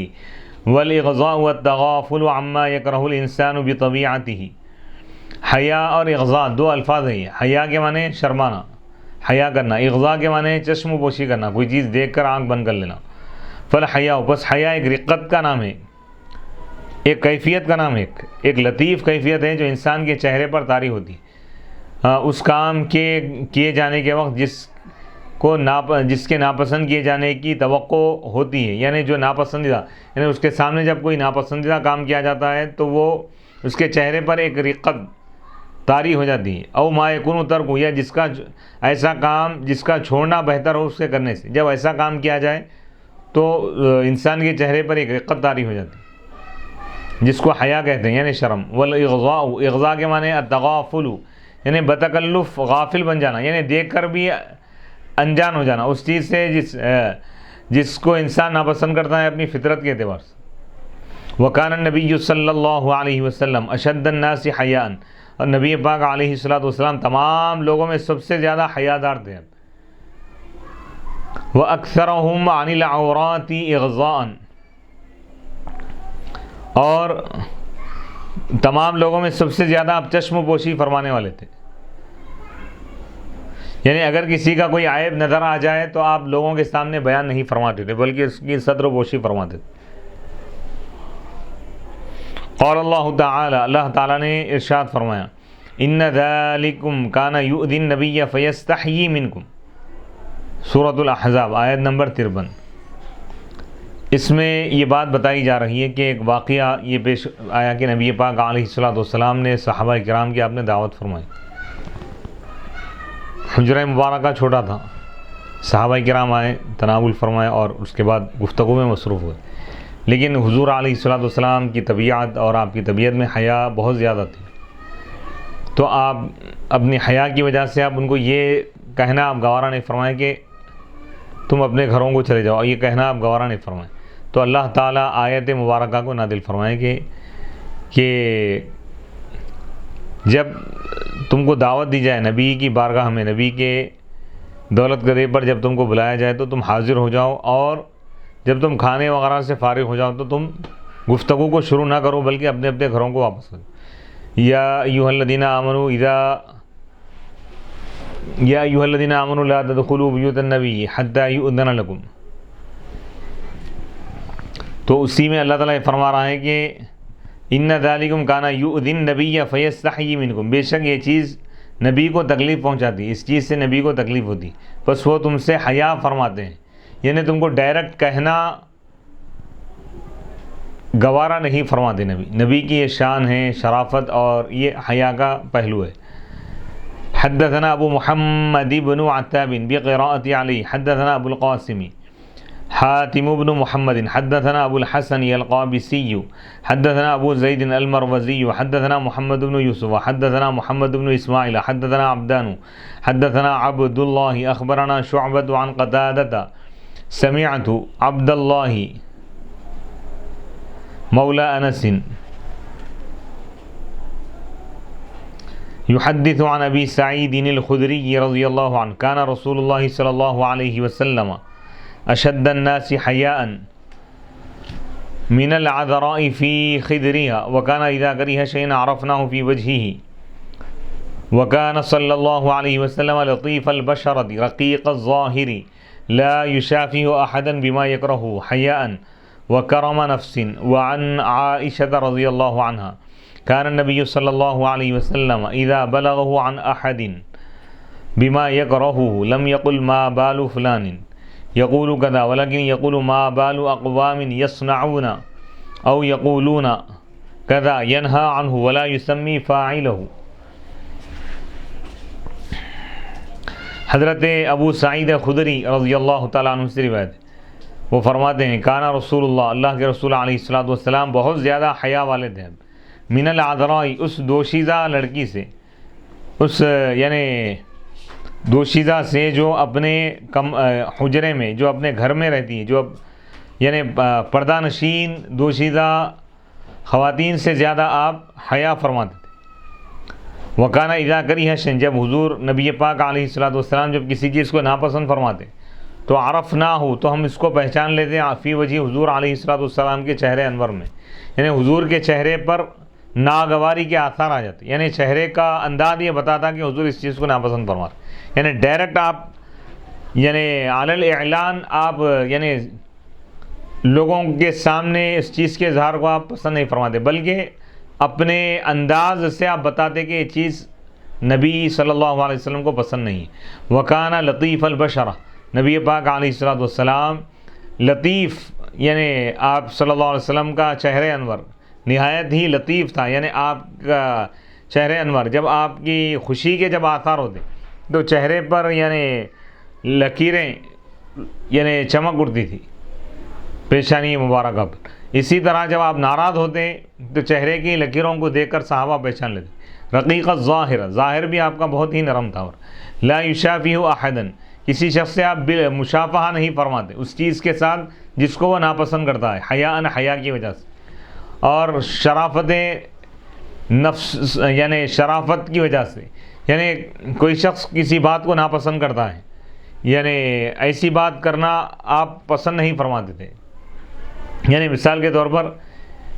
والإغضاء والتغافل عما يكره الإنسان بطبيعته. حیا اور اغضاء دو الفاظ ہیں. حیا کے معنی شرمانا، حیا کرنا. اغضاء کے معنی چشم پوشی کرنا، کوئی چیز دیکھ کر آنکھ بند کر لینا. فالحیاء، بس حیا ایک رقت کا نام ہے، ایک کیفیت کا نام ہے، ایک لطیف کیفیت ہے جو انسان کے چہرے پر طاری ہوتی ہے. اس کام کے کیے جانے کے وقت جس کے ناپسند کیے جانے کی توقع ہوتی ہے، یعنی جو ناپسندیدہ، یعنی اس کے سامنے جب کوئی ناپسندیدہ کام کیا جاتا ہے تو وہ اس کے چہرے پر ایک رقت طاری ہو جاتی ہے. او ما یکون ترک، یا جس کا ایسا کام جس کا چھوڑنا بہتر ہو اس کے کرنے سے. جب ایسا کام کیا جائے تو انسان کے چہرے پر ایک رقت طاری ہو جاتی ہے، جس کو حیا کہتے ہیں یعنی شرم. والاغضاء، اغضاء کے معنی التغافل، یعنی بتکلف غافل بن جانا، یعنی دیکھ کر بھی انجان ہو جانا اس چیز سے جس کو انسان ناپسند کرتا ہے اپنی فطرت کے اعتبار سے. وکان النبی صلی اللہ علیہ وسلم اشد الناس حیاء، اور نبی پاک علیہ الصلوۃ والسلام تمام لوگوں میں سب سے زیادہ حیادار تھے. وَأَكْثَرَهُمْ عَنِ الْعَوْرَاتِ إِغْضَاءً، اور تمام لوگوں میں سب سے زیادہ اب چشم پوشی فرمانے والے تھے. یعنی اگر کسی کا کوئی عیب نظر آ جائے تو آپ لوگوں کے سامنے بیان نہیں فرماتے تھے بلکہ اس کی ستر و پوشی فرماتے تھے. قال اللہ تعالی، اللہ تعالیٰ نے ارشاد فرمایا، ان ذالکم کان یؤذی النبی فیستحیی منکم، سورۃ الاحزاب آیت نمبر 53. اس میں یہ بات بتائی جا رہی ہے کہ ایک واقعہ یہ پیش آیا کہ نبی پاک علیہ الصلوۃ والسلام نے صحابہ کرام کی آپ نے دعوت فرمائی. حجرہ مبارکہ چھوٹا تھا، صحابہ کرام آئے، تناول فرمایا اور اس کے بعد گفتگو میں مصروف ہوئے. لیکن حضور علیہ الصلوۃ والسلام کی طبیعت اور آپ کی طبیعت میں حیا بہت زیادہ تھی. تو آپ اپنی حیا کی وجہ سے آپ ان کو یہ کہنا آپ گوارا نہیں فرمائیں کہ تم اپنے گھروں کو چلے جاؤ، یہ کہنا آپ گوارا نہیں فرمائیں. تو اللہ تعالیٰ آیت مبارکہ کو نازل فرمائیں کہ جب تم کو دعوت دی جائے نبی کی بارگاہ میں، نبی کے دولت گدے پر جب تم کو بلایا جائے تو تم حاضر ہو جاؤ، اور جب تم کھانے وغیرہ سے فارغ ہو جاؤ تو تم گفتگو کو شروع نہ کرو بلکہ اپنے اپنے گھروں کو واپس کرو. یا ایھا الذین آمنوا لا تدخلوا بیوت النبی حتی یؤذن لکم. تو اسی میں اللہ تعالیٰ یہ فرما رہا ہے کہ ان ذالکم کان یؤذی النبی فیستحیی منکم، بے شک یہ چیز نبی کو تکلیف پہنچاتی، اس چیز سے نبی کو تکلیف ہوتی، بس وہ تم سے حیا فرماتے ہیں. یعنی تم کو ڈائریکٹ کہنا گوارا نہیں فرماتے. نبی کی یہ شان ہے، شرافت اور یہ حیا کا پہلو ہے. حدثنا ابو محمد بن عتاب بقراءة علی حدثنا ابو القاسم حاتم بن محمد حدثنا ابو الحسن القابسی حدثنا ابو زید المروزی حدثنا محمد بن یوسف حدثنا محمد بن اسماعیل حدثنا عبدان حدثنا عبد اللہ اخبرنا شعبۃ عن قتادۃ سمعت عبد اللہ مولا انس يحدث عن ابي سعيد الخدري رضي الله عنه كان رسول الله صلى الله عليه وسلم اشد الناس حياء من العذراء في خدرها وكان اذا كره شيئا عرفناه في وجهه وكان صلى الله عليه وسلم لطيف البشرة رقيق الظاهر لا يشافه أحدا بما يكره حياء وكرم نفس. وعن عائشة رضي الله عنها كان النبي صلى الله عليه وسلم إذا بلغه عن أحد بما يكرهه لم يقل ما بال فلان يقول كذا ولكن يقول ما بال أقوام يصنعون أو يقولون كذا ينهى عنه ولا يسمي فاعله. حضرت ابو سعید خدری رضی اللہ تعالیٰ عنہ سے روایت ہے، وہ فرماتے ہیں کانا رسول اللہ کے رسول علیہ الصلوۃ والسلام بہت زیادہ حیا والے تھے، من العذراء اس دوشیزہ لڑکی سے، اس یعنی دوشیزہ سے جو اپنے حجرے میں، جو اپنے گھر میں رہتی ہے، جو یعنی پردہ نشین دوشیزہ خواتین سے زیادہ آپ حیا فرماتے تھے. وکانہ اذا کریہ شیئا جب حضور نبی پاک علیہ الصلوۃ والسلام جب کسی چیز کو ناپسند فرماتے تو عرف نہ ہو تو ہم اس کو پہچان لیتے ہیں فی وجہ حضور علیہ الصلوۃ والسلام کے چہرے انور میں، یعنی حضور کے چہرے پر ناگواری کے آثار آ جاتے، یعنی چہرے کا انداز یہ بتاتا کہ حضور اس چیز کو ناپسند فرماتے، یعنی ڈائریکٹ آپ یعنی علی الاعلان آپ یعنی لوگوں کے سامنے اس چیز کے اظہار کو آپ پسند نہیں فرماتے، بلکہ اپنے انداز سے آپ بتاتے کہ یہ چیز نبی صلی اللہ علیہ وسلم کو پسند نہیں ہے. وکانہ لطیف البشرہ نبی پاک علیہ الصلوۃ والسلام لطیف یعنی آپ صلی اللہ علیہ وسلم کا چہرے انور نہایت ہی لطیف تھا، یعنی آپ کا چہرے انور جب آپ کی خوشی کے جب آثار ہوتے تو چہرے پر یعنی لکیریں یعنی چمک اٹھتی تھی پیشانی مبارکہ پر. اسی طرح جب آپ ناراض ہوتے تو چہرے کی لکیروں کو دیکھ کر صحابہ پہچان لیتے. رقیق الظاہر ظاہر بھی آپ کا بہت ہی نرم تھا. اور لا یشافیہ احدا کسی شخص سے آپ مشافہہ نہیں فرماتے اس چیز کے ساتھ جس کو وہ ناپسند کرتا ہے، حیاء حیا کی وجہ سے، اور شرافت نفس یعنی شرافت کی وجہ سے، یعنی کوئی شخص کسی بات کو ناپسند کرتا ہے یعنی ایسی بات کرنا آپ پسند نہیں فرماتے تھے. یعنی مثال کے طور پر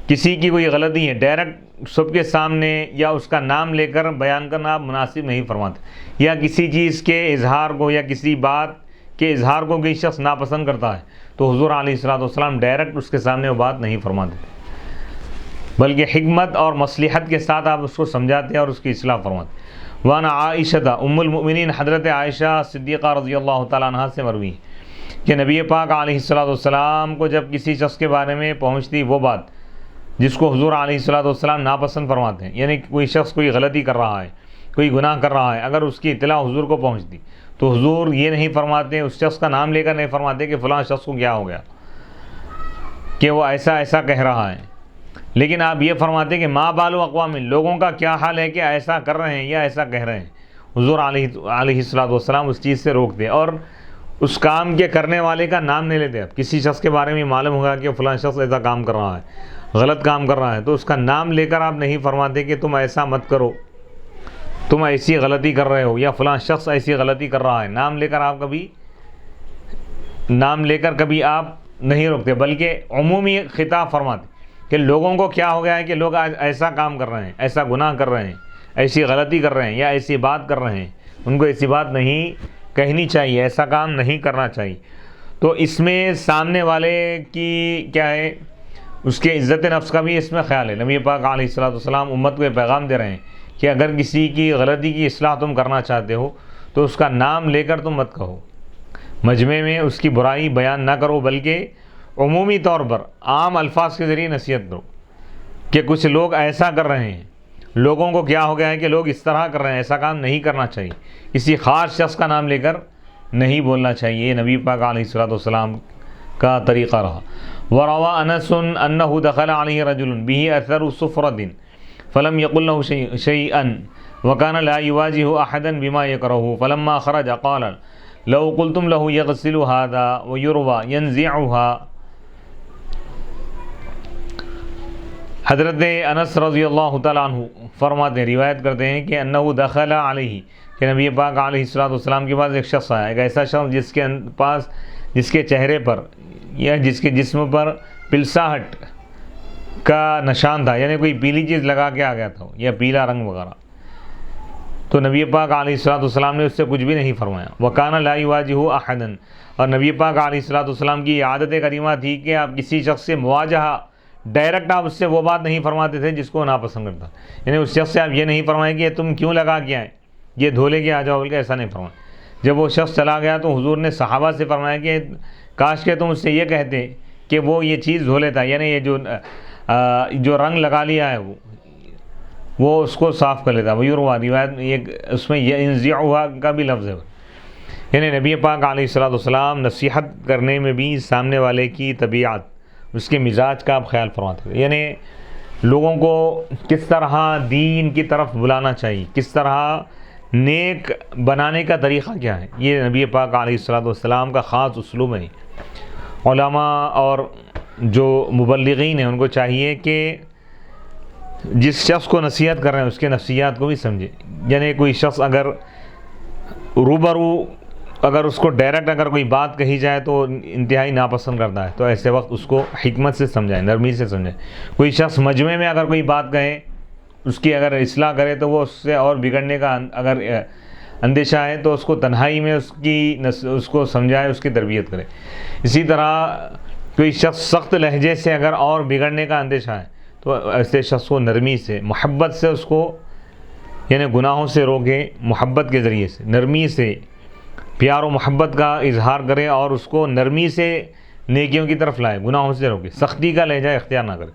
کسی کی کوئی غلطی ہے ڈائریکٹ سب کے سامنے یا اس کا نام لے کر بیان کرنا آپ مناسب نہیں فرماتے، یا کسی چیز کے اظہار کو یا کسی بات کے اظہار کو کوئی شخص ناپسند کرتا ہے تو حضور علیہ الصلوۃ والسلام ڈائریکٹ اس کے سامنے وہ بات نہیں فرماتے تھے، بلکہ حکمت اور مصلحت کے ساتھ آپ اس کو سمجھاتے اور اس کی اصلاح فرماتے. وعن عائشہ ام المؤمنین حضرت عائشہ صدیقہ رضی اللہ تعالیٰ عنہ سے مروی کہ نبی پاک علیہ الصلوۃ والسلام کو جب کسی شخص کے بارے میں پہنچتی وہ بات جس کو حضور علیہ الصلوۃ والسلام ناپسند فرماتے ہیں، یعنی کوئی شخص کوئی غلطی کر رہا ہے، کوئی گناہ کر رہا ہے، اگر اس کی اطلاع حضور کو پہنچتی تو حضور یہ نہیں فرماتے، اس شخص کا نام لے کر نہیں فرماتے کہ فلاں شخص کو کیا ہو گیا کہ وہ ایسا ایسا کہہ رہا ہے، لیکن آپ یہ فرماتے کہ ما بال اقوام لوگوں کا کیا حال ہے کہ ایسا کر رہے ہیں یا ایسا کہہ رہے ہیں. حضور علیہ الصلوۃ والسلام اس چیز سے روکتے اور اس کام کے کرنے والے کا نام نہیں لیتے. اب کسی شخص کے بارے میں معلوم ہوگا کہ فلاں شخص ایسا کام کر رہا ہے، غلط کام کر رہا ہے، تو اس کا نام لے کر آپ نہیں فرماتے کہ تم ایسا مت کرو، تم ایسی غلطی کر رہے ہو، یا فلاں شخص ایسی غلطی کر رہا ہے. نام لے کر کبھی آپ نہیں روکتے، بلکہ عمومی خطاب فرماتے کہ لوگوں کو کیا ہو گیا ہے کہ لوگ آج ایسا کام کر رہے ہیں، ایسا گناہ کر رہے ہیں، ایسی غلطی کر رہے ہیں یا ایسی بات کر رہے ہیں، ان کو ایسی بات نہیں کہنی چاہیے، ایسا کام نہیں کرنا چاہیے. تو اس میں سامنے والے کی کیا ہے اس کے عزت نفس کا بھی اس میں خیال ہے. نبی پاک علیہ الصلوۃ والسلام امت کو یہ پیغام دے رہے ہیں کہ اگر کسی کی غلطی کی اصلاح تم کرنا چاہتے ہو تو اس کا نام لے کر تم مت کہو، مجمع میں اس کی برائی بیان نہ کرو، بلکہ عمومی طور پر عام الفاظ کے ذریعے نصیحت کرو کہ کچھ لوگ ایسا کر رہے ہیں، لوگوں کو کیا ہو گیا ہے کہ لوگ اس طرح کر رہے ہیں، ایسا کام نہیں کرنا چاہیے. کسی خاص شخص کا نام لے کر نہیں بولنا چاہیے. یہ نبی پاک علیہ الصلوۃ والسلام کا طریقہ رہا. وروى انس انه دخل عليه رجل به اثر صفرة فلم يقل له شيئا وكان لا يواجه احدا بما يكره فلما خرج قال لو قلتم له يغسل هذا ويروى ينزعها. حضرت انس رضی اللہ تعالیٰ عنہ فرماتے ہیں، روایت کرتے ہیں کہ انه دخل علیہ کہ نبی پاک علیہ الصلوۃ والسلام کے پاس ایک شخص آیا، ایک ایسا شخص جس کے چہرے پر یا جس کے جسم پر پلساہٹ کا نشان تھا، یعنی کوئی پیلی چیز لگا کے آ گیا تھا یا پیلا رنگ وغیرہ. تو نبی پاک علیہ الصلوۃ والسلام نے اس سے کچھ بھی نہیں فرمایا. وَكَانَ لَا يُوَاجِهُ أَحَدًا، اور نبی پاک علیہ الصلوۃ والسلام کی عادت کریمہ تھی کہ آپ کسی شخص سے مواجہہ ڈائریکٹ آپ اس سے وہ بات نہیں فرماتے تھے جس کو ناپسند کرتا. یعنی اس شخص سے آپ یہ نہیں فرمائیں کہ تم کیوں لگا کے آئے، یہ دھولے کے آ جاؤ، بلکہ ایسا نہیں فرمایا. جب وہ شخص چلا گیا تو حضور نے صحابہ سے فرمایا کہ کاش کہ تم اس سے یہ کہتے کہ وہ یہ چیز دھو لیتا، یعنی یہ جو رنگ لگا لیا ہے وہ اس کو صاف کر لیتا. ویروا روایت ایک اس میں ينزعها کا بھی لفظ ہے. یعنی نبی پاک علیہ الصلوۃ والسلام نصیحت کرنے میں بھی سامنے والے کی طبیعت، اس کے مزاج کا آپ خیال فرماتے تھے. یعنی لوگوں کو کس طرح دین کی طرف بلانا چاہیے، کس طرح نیک بنانے کا طریقہ کیا ہے، یہ نبی پاک علیہ الصلوۃ والسلام کا خاص اسلوب ہے. علماء اور جو مبلغین ہیں ان کو چاہیے کہ جس شخص کو نصیحت کر رہے ہیں اس کے نفسیات کو بھی سمجھے. یعنی کوئی شخص اگر روبرو اگر اس کو ڈائریکٹ اگر کوئی بات کہی جائے تو انتہائی ناپسند کرتا ہے، تو ایسے وقت اس کو حکمت سے سمجھائیں، نرمی سے سمجھائیں. کوئی شخص مجمع میں اگر کوئی بات کہے، اس کی اگر اصلاح کرے تو وہ اس سے اور بگڑنے کا اگر اندیشہ ہے تو اس کو تنہائی میں اس کو سمجھائے، اس کی تربیت کرے. اسی طرح کوئی شخص سخت لہجے سے اگر اور بگڑنے کا اندیشہ ہے تو ایسے شخص کو نرمی سے، محبت سے اس کو یعنی گناہوں سے روکے، محبت کے ذریعے سے، نرمی سے پیار و محبت کا اظہار کرے اور اس کو نرمی سے نیکیوں کی طرف لائے، گناہوں سے روکے، سختی کا لہجہ اختیار نہ کرے.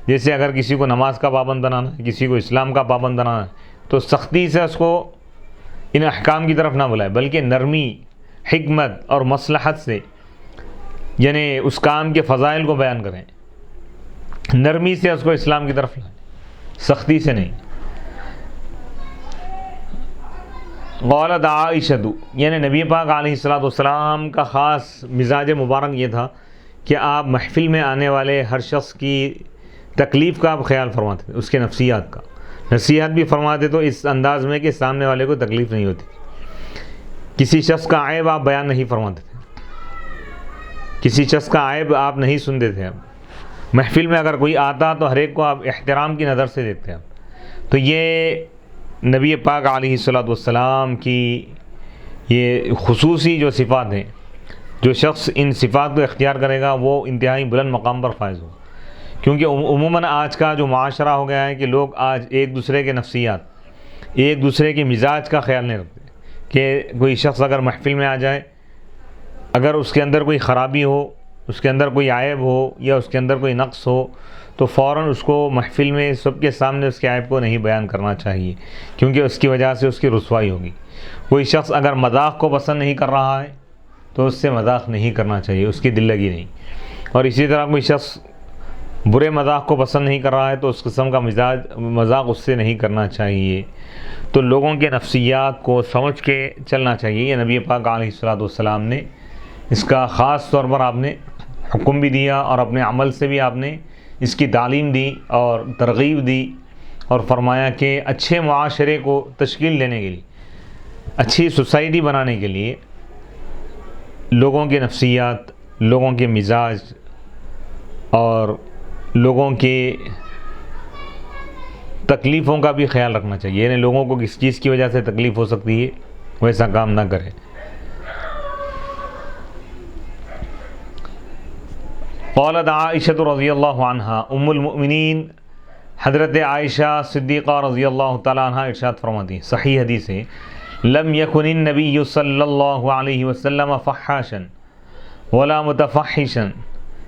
جیسے اگر کسی کو نماز کا پابند بنانا ہے، کسی کو اسلام کا پابند بنانا ہے تو سختی سے اس کو ان احکام کی طرف نہ بلائے، بلکہ نرمی، حکمت اور مصلحت سے یعنی اس کام کے فضائل کو بیان کریں، نرمی سے اس کو اسلام کی طرف لائیں، سختی سے نہیں. قالت عائشہ، یعنی نبی پاک علیہ الصلوۃ والسلام کا خاص مزاج مبارک یہ تھا کہ آپ محفل میں آنے والے ہر شخص کی تکلیف کا آپ خیال فرماتے تھے، اس کے نفسیات کا. نصیحت بھی فرماتے تو اس انداز میں کہ سامنے والے کو تکلیف نہیں ہوتی. کسی شخص کا عیب آپ بیان نہیں فرماتے تھے، کسی شخص کا عیب آپ نہیں سنتے تھے. محفل میں اگر کوئی آتا تو ہر ایک کو آپ احترام کی نظر سے دیکھتے ہیں. تو یہ نبی پاک علیہ الصلوۃ والسلام کی یہ خصوصی جو صفات ہیں، جو شخص ان صفات کو اختیار کرے گا وہ انتہائی بلند مقام پر فائز ہوگا. کیونکہ عموماً آج کا جو معاشرہ ہو گیا ہے کہ لوگ آج ایک دوسرے کے نفسیات، ایک دوسرے کے مزاج کا خیال نہیں رکھتے. کہ کوئی شخص اگر محفل میں آ جائے، اگر اس کے اندر کوئی خرابی ہو، اس کے اندر کوئی عیب ہو یا اس کے اندر کوئی نقص ہو تو فوراً اس کو محفل میں سب کے سامنے اس کے عیب کو نہیں بیان کرنا چاہیے، کیونکہ اس کی وجہ سے اس کی رسوائی ہوگی. کوئی شخص اگر مذاق کو پسند نہیں کر رہا ہے تو اس سے مذاق نہیں کرنا چاہیے، اس کی دل لگی نہیں. اور اسی طرح کوئی شخص برے مذاق کو پسند نہیں کر رہا ہے تو اس قسم کا مذاق اس سے نہیں کرنا چاہیے. تو لوگوں کے نفسیات کو سمجھ کے چلنا چاہیے. یہ نبی پاک علیہ الصلوۃ والسلام نے اس کا خاص طور پر آپ نے حکم بھی دیا اور اپنے عمل سے بھی آپ نے اس کی تعلیم دی اور ترغیب دی، اور فرمایا کہ اچھے معاشرے کو تشکیل دینے کے لیے، اچھی سوسائٹی بنانے کے لیے لوگوں کے نفسیات، لوگوں کے مزاج اور لوگوں کے تکلیفوں کا بھی خیال رکھنا چاہیے. یعنی لوگوں کو کس چیز کی وجہ سے تکلیف ہو سکتی ہے ویسا کام نہ کرے. قالت عائشہ رضی اللہ عنہا، ام المؤمنین حضرت عائشہ صدیقہ رضی اللہ تعالیٰ عنہ ارشاد فرماتی ہیں، صحیح حدیث ہے، لم یکن النبی صلی اللہ علیہ وسلم فحاشا ولا متفحشا،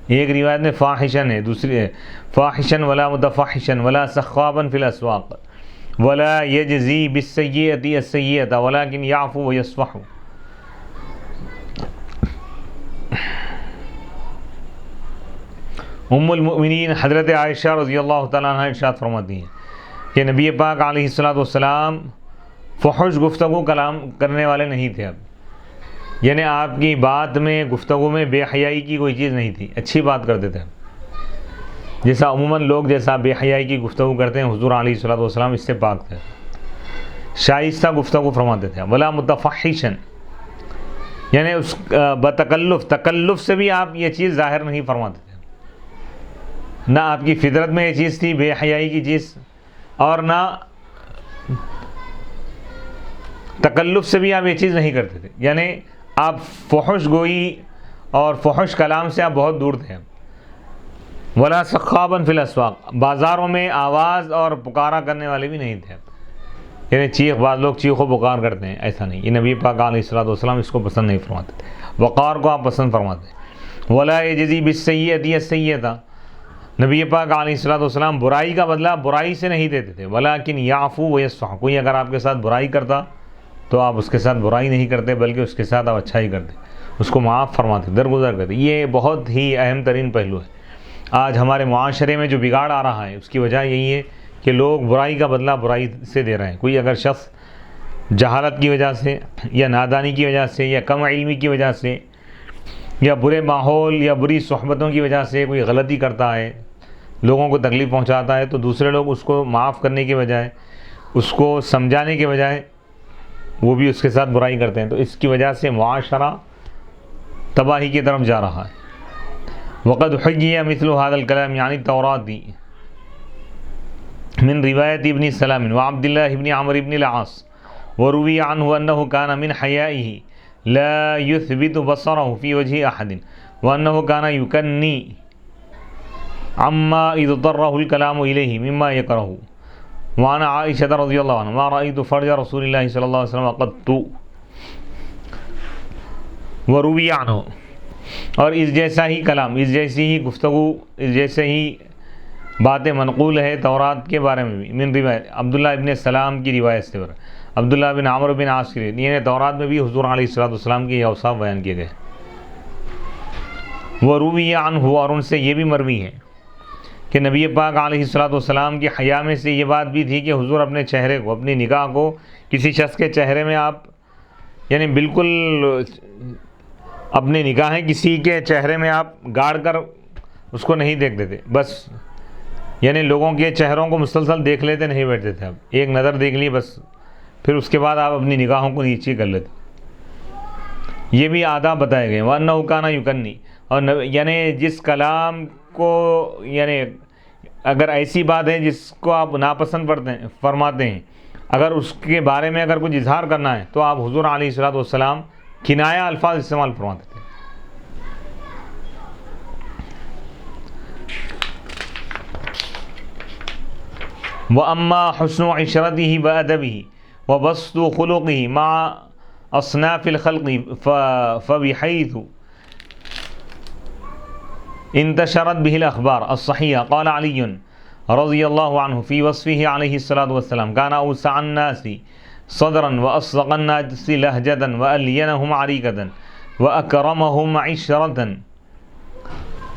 ایک روایت میں فاحشن ہے، دوسری فاحشا ولا متفحشا ولا سخابا فی الاسواق ولا یجزی بالسیئۃ السیئۃ ولکن یعفو ویصفح. ام المؤمنین حضرت عائشہ رضی اللہ تعالیٰ عنہ ارشاد فرماتی ہیں کہ نبی پاک علیہ الصلوۃ والسلام فحش گفتگو کلام کرنے والے نہیں تھے. اب یعنی آپ کی بات میں، گفتگو میں بے حیائی کی کوئی چیز نہیں تھی، اچھی بات کرتے تھے. جیسا عموماً لوگ جیسا بے حیائی کی گفتگو کرتے ہیں، حضور علیہ الصلوۃ والسلام اس سے پاک تھے، شائستہ گفتگو فرماتے تھے. ولا متفحشا، یعنی اس تکلف سے بھی آپ یہ چیز ظاہر نہیں فرماتے تھے. نہ آپ کی فطرت میں یہ چیز تھی بے حیائی کی چیز، اور نہ تکلف سے بھی آپ یہ چیز نہیں کرتے تھے، یعنی آپ فحش گوئی اور فحش کلام سے آپ بہت دور تھے. ولا سخابا فی الاسواق، بازاروں میں آواز اور پکارا کرنے والے بھی نہیں تھے، یعنی بعض لوگ چیخ و پکار کرتے ہیں، ایسا نہیں. یہ نبی پاک علیہ الصلوۃ والسلام اس کو پسند نہیں فرماتے تھے، وقار کو آپ پسند فرماتے ہیں. ولا یجزی بالسیئۃ السیئۃ، نبی پاک علیہ الصلوۃ والسلام برائی کا بدلہ برائی سے نہیں دیتے تھے. ولیکن یعفو ویصفح، کوئی اگر آپ کے ساتھ برائی کرتا تو آپ اس کے ساتھ برائی نہیں کرتے بلکہ اس کے ساتھ آپ اچھائی کرتے، اس کو معاف فرماتے، درگزر کرتے. یہ بہت ہی اہم ترین پہلو ہے. آج ہمارے معاشرے میں جو بگاڑ آ رہا ہے اس کی وجہ یہی ہے کہ لوگ برائی کا بدلہ برائی سے دے رہے ہیں. کوئی اگر شخص جہالت کی وجہ سے یا نادانی کی وجہ سے یا کم علمی کی وجہ سے یا برے ماحول یا بری صحبتوں کی وجہ سے کوئی غلطی کرتا ہے، لوگوں کو تکلیف پہنچاتا ہے، تو دوسرے لوگ اس کو معاف کرنے کے بجائے، اس کو سمجھانے کے بجائے وہ بھی اس کے ساتھ برائی کرتے ہیں. تو اس کی وجہ سے معاشرہ تباہی کی طرف جا رہا ہے. وقد حجی مثل هذا الكلام یعنی توراتی من روایت ابن سلام وعبد الله بن عمرو بن العاص، وروی عنه انه كان من حیائه لا يثبت بصره في وجه احد، وانه كان يكني عما اذ اضطره الكلام اليه مما يكره. وعن عائشة رضی اللہ عنہ ما رأيت فرج رسول اللہ صلی اللہ علیہ وسلم قط. وروی عنه، اور اس جیسا ہی کلام، اس جیسی ہی گفتگو، اس جیسے ہی باتیں منقول ہے تورات کے بارے میں بھی. من روایت عبداللہ ابن سلام کی روایت سے، عبداللہ بن عمرو بن عاص کی، یعنی تورات میں بھی حضور علیہ الصلوۃ والسلام کے یہ اوصاف بیان کیے گئے. وروی عنہ، اور ان سے یہ بھی مروی ہے کہ نبی پاک علیہ الصلوۃ والسلام کی حیا میں سے یہ بات بھی تھی کہ حضور اپنے چہرے کو، اپنی نگاہ کو کسی شخص کے چہرے میں آپ یعنی بالکل اپنی نگاہیں کسی کے چہرے میں آپ گاڑ کر اس کو نہیں دیکھتے تھے، بس یعنی لوگوں کے چہروں کو مسلسل دیکھ لیتے نہیں بیٹھتے تھے. آپ ایک نظر دیکھ لی بس، پھر اس کے بعد آپ اپنی نگاہوں کو نیچے کر لیتے. یہ بھی آداب بتائے گئے. وَأَنَّهُ كَانَ يُكَنِّي، اور یعنی جس کلام کو یعنی اگر ایسی بات ہے جس کو آپ ناپسند فرماتے ہیں، اگر اس کے بارے میں اگر کچھ اظہار کرنا ہے تو آپ حضور علیہ الصلوۃ والسلام کنایہ الفاظ استعمال فرماتے تھے. وَأَمَّا حُسْنُ عِشْرَتِهِ وَأَدَبِهِ وَبَسْطُ خُلُقِهِ مَعَ أَصْنَافِ الْخَلْقِ فَبِحَيْثُ انتشرت به الأخبار الصحيحة. قال علي رضي الله عنه في وصفه عليه الصلاة والسلام كان أوسع الناس صدرا وأصدق الناس لهجة وألينهم عريكة وأكرمهم عشرة.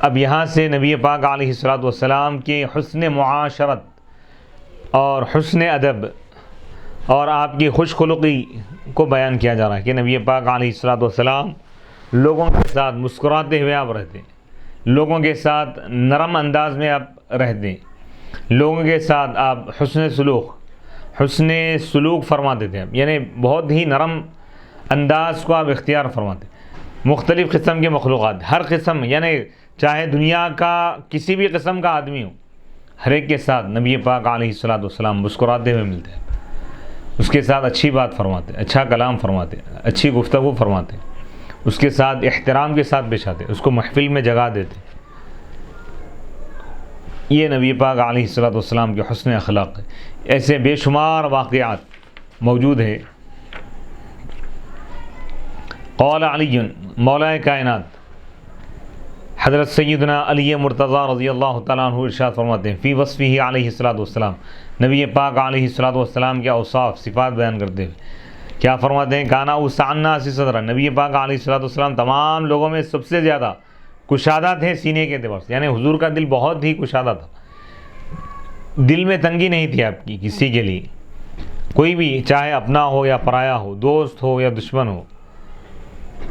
اب یہاں سے نبی پاک علیہ الصلوۃ والسلام کے حسن معاشرت اور حسن ادب اور آپ کی خوش خلقی کو بیان کیا جا رہا ہے کہ نبی پاک علیہ الصلوۃ والسلام لوگوں کے ساتھ مسکراتے ہوئے آپ رہتے، لوگوں کے ساتھ نرم انداز میں آپ رہتے، لوگوں کے ساتھ آپ حسن سلوک فرماتے تھے. یعنی بہت ہی نرم انداز کو آپ اختیار فرماتے. مختلف قسم کے مخلوقات، ہر قسم یعنی چاہے دنیا کا کسی بھی قسم کا آدمی ہو، ہر ایک کے ساتھ نبی پاک علیہ الصلوۃ والسلام مسکراتے ہوئے ملتے ہیں، اس کے ساتھ اچھی بات فرماتے، اچھا کلام فرماتے، اچھی گفتگو فرماتے، اس کے ساتھ احترام کے ساتھ پیش آتے، اس کو محفل میں جگہ دیتے. یہ نبی پاک علیہ الصلوۃ والسلام کے حسن اخلاق ہے. ایسے بے شمار واقعات موجود ہیں. قال علی، مولا کائنات حضرت سیدنا علی مرتضی رضی اللہ تعالیٰ عنہ ارشاد فرماتے ہیں فی وصفہ علیہ الصلوۃ والسلام، نبی پاک علیہ الصلوۃ والسلام کے اوصاف صفات بیان کرتے ہوئے کیا فرماتے ہیں؟ کانا اوسع الناس صدرا، نبی پاک علیہ الصلوۃ والسلام تمام لوگوں میں سب سے زیادہ کشادہ تھے سینے کے اعتبار سے، یعنی حضور کا دل بہت ہی کشادہ تھا. دل میں تنگی نہیں تھی آپ کی کسی کے لیے، کوئی بھی چاہے اپنا ہو یا پرایا ہو، دوست ہو یا دشمن ہو،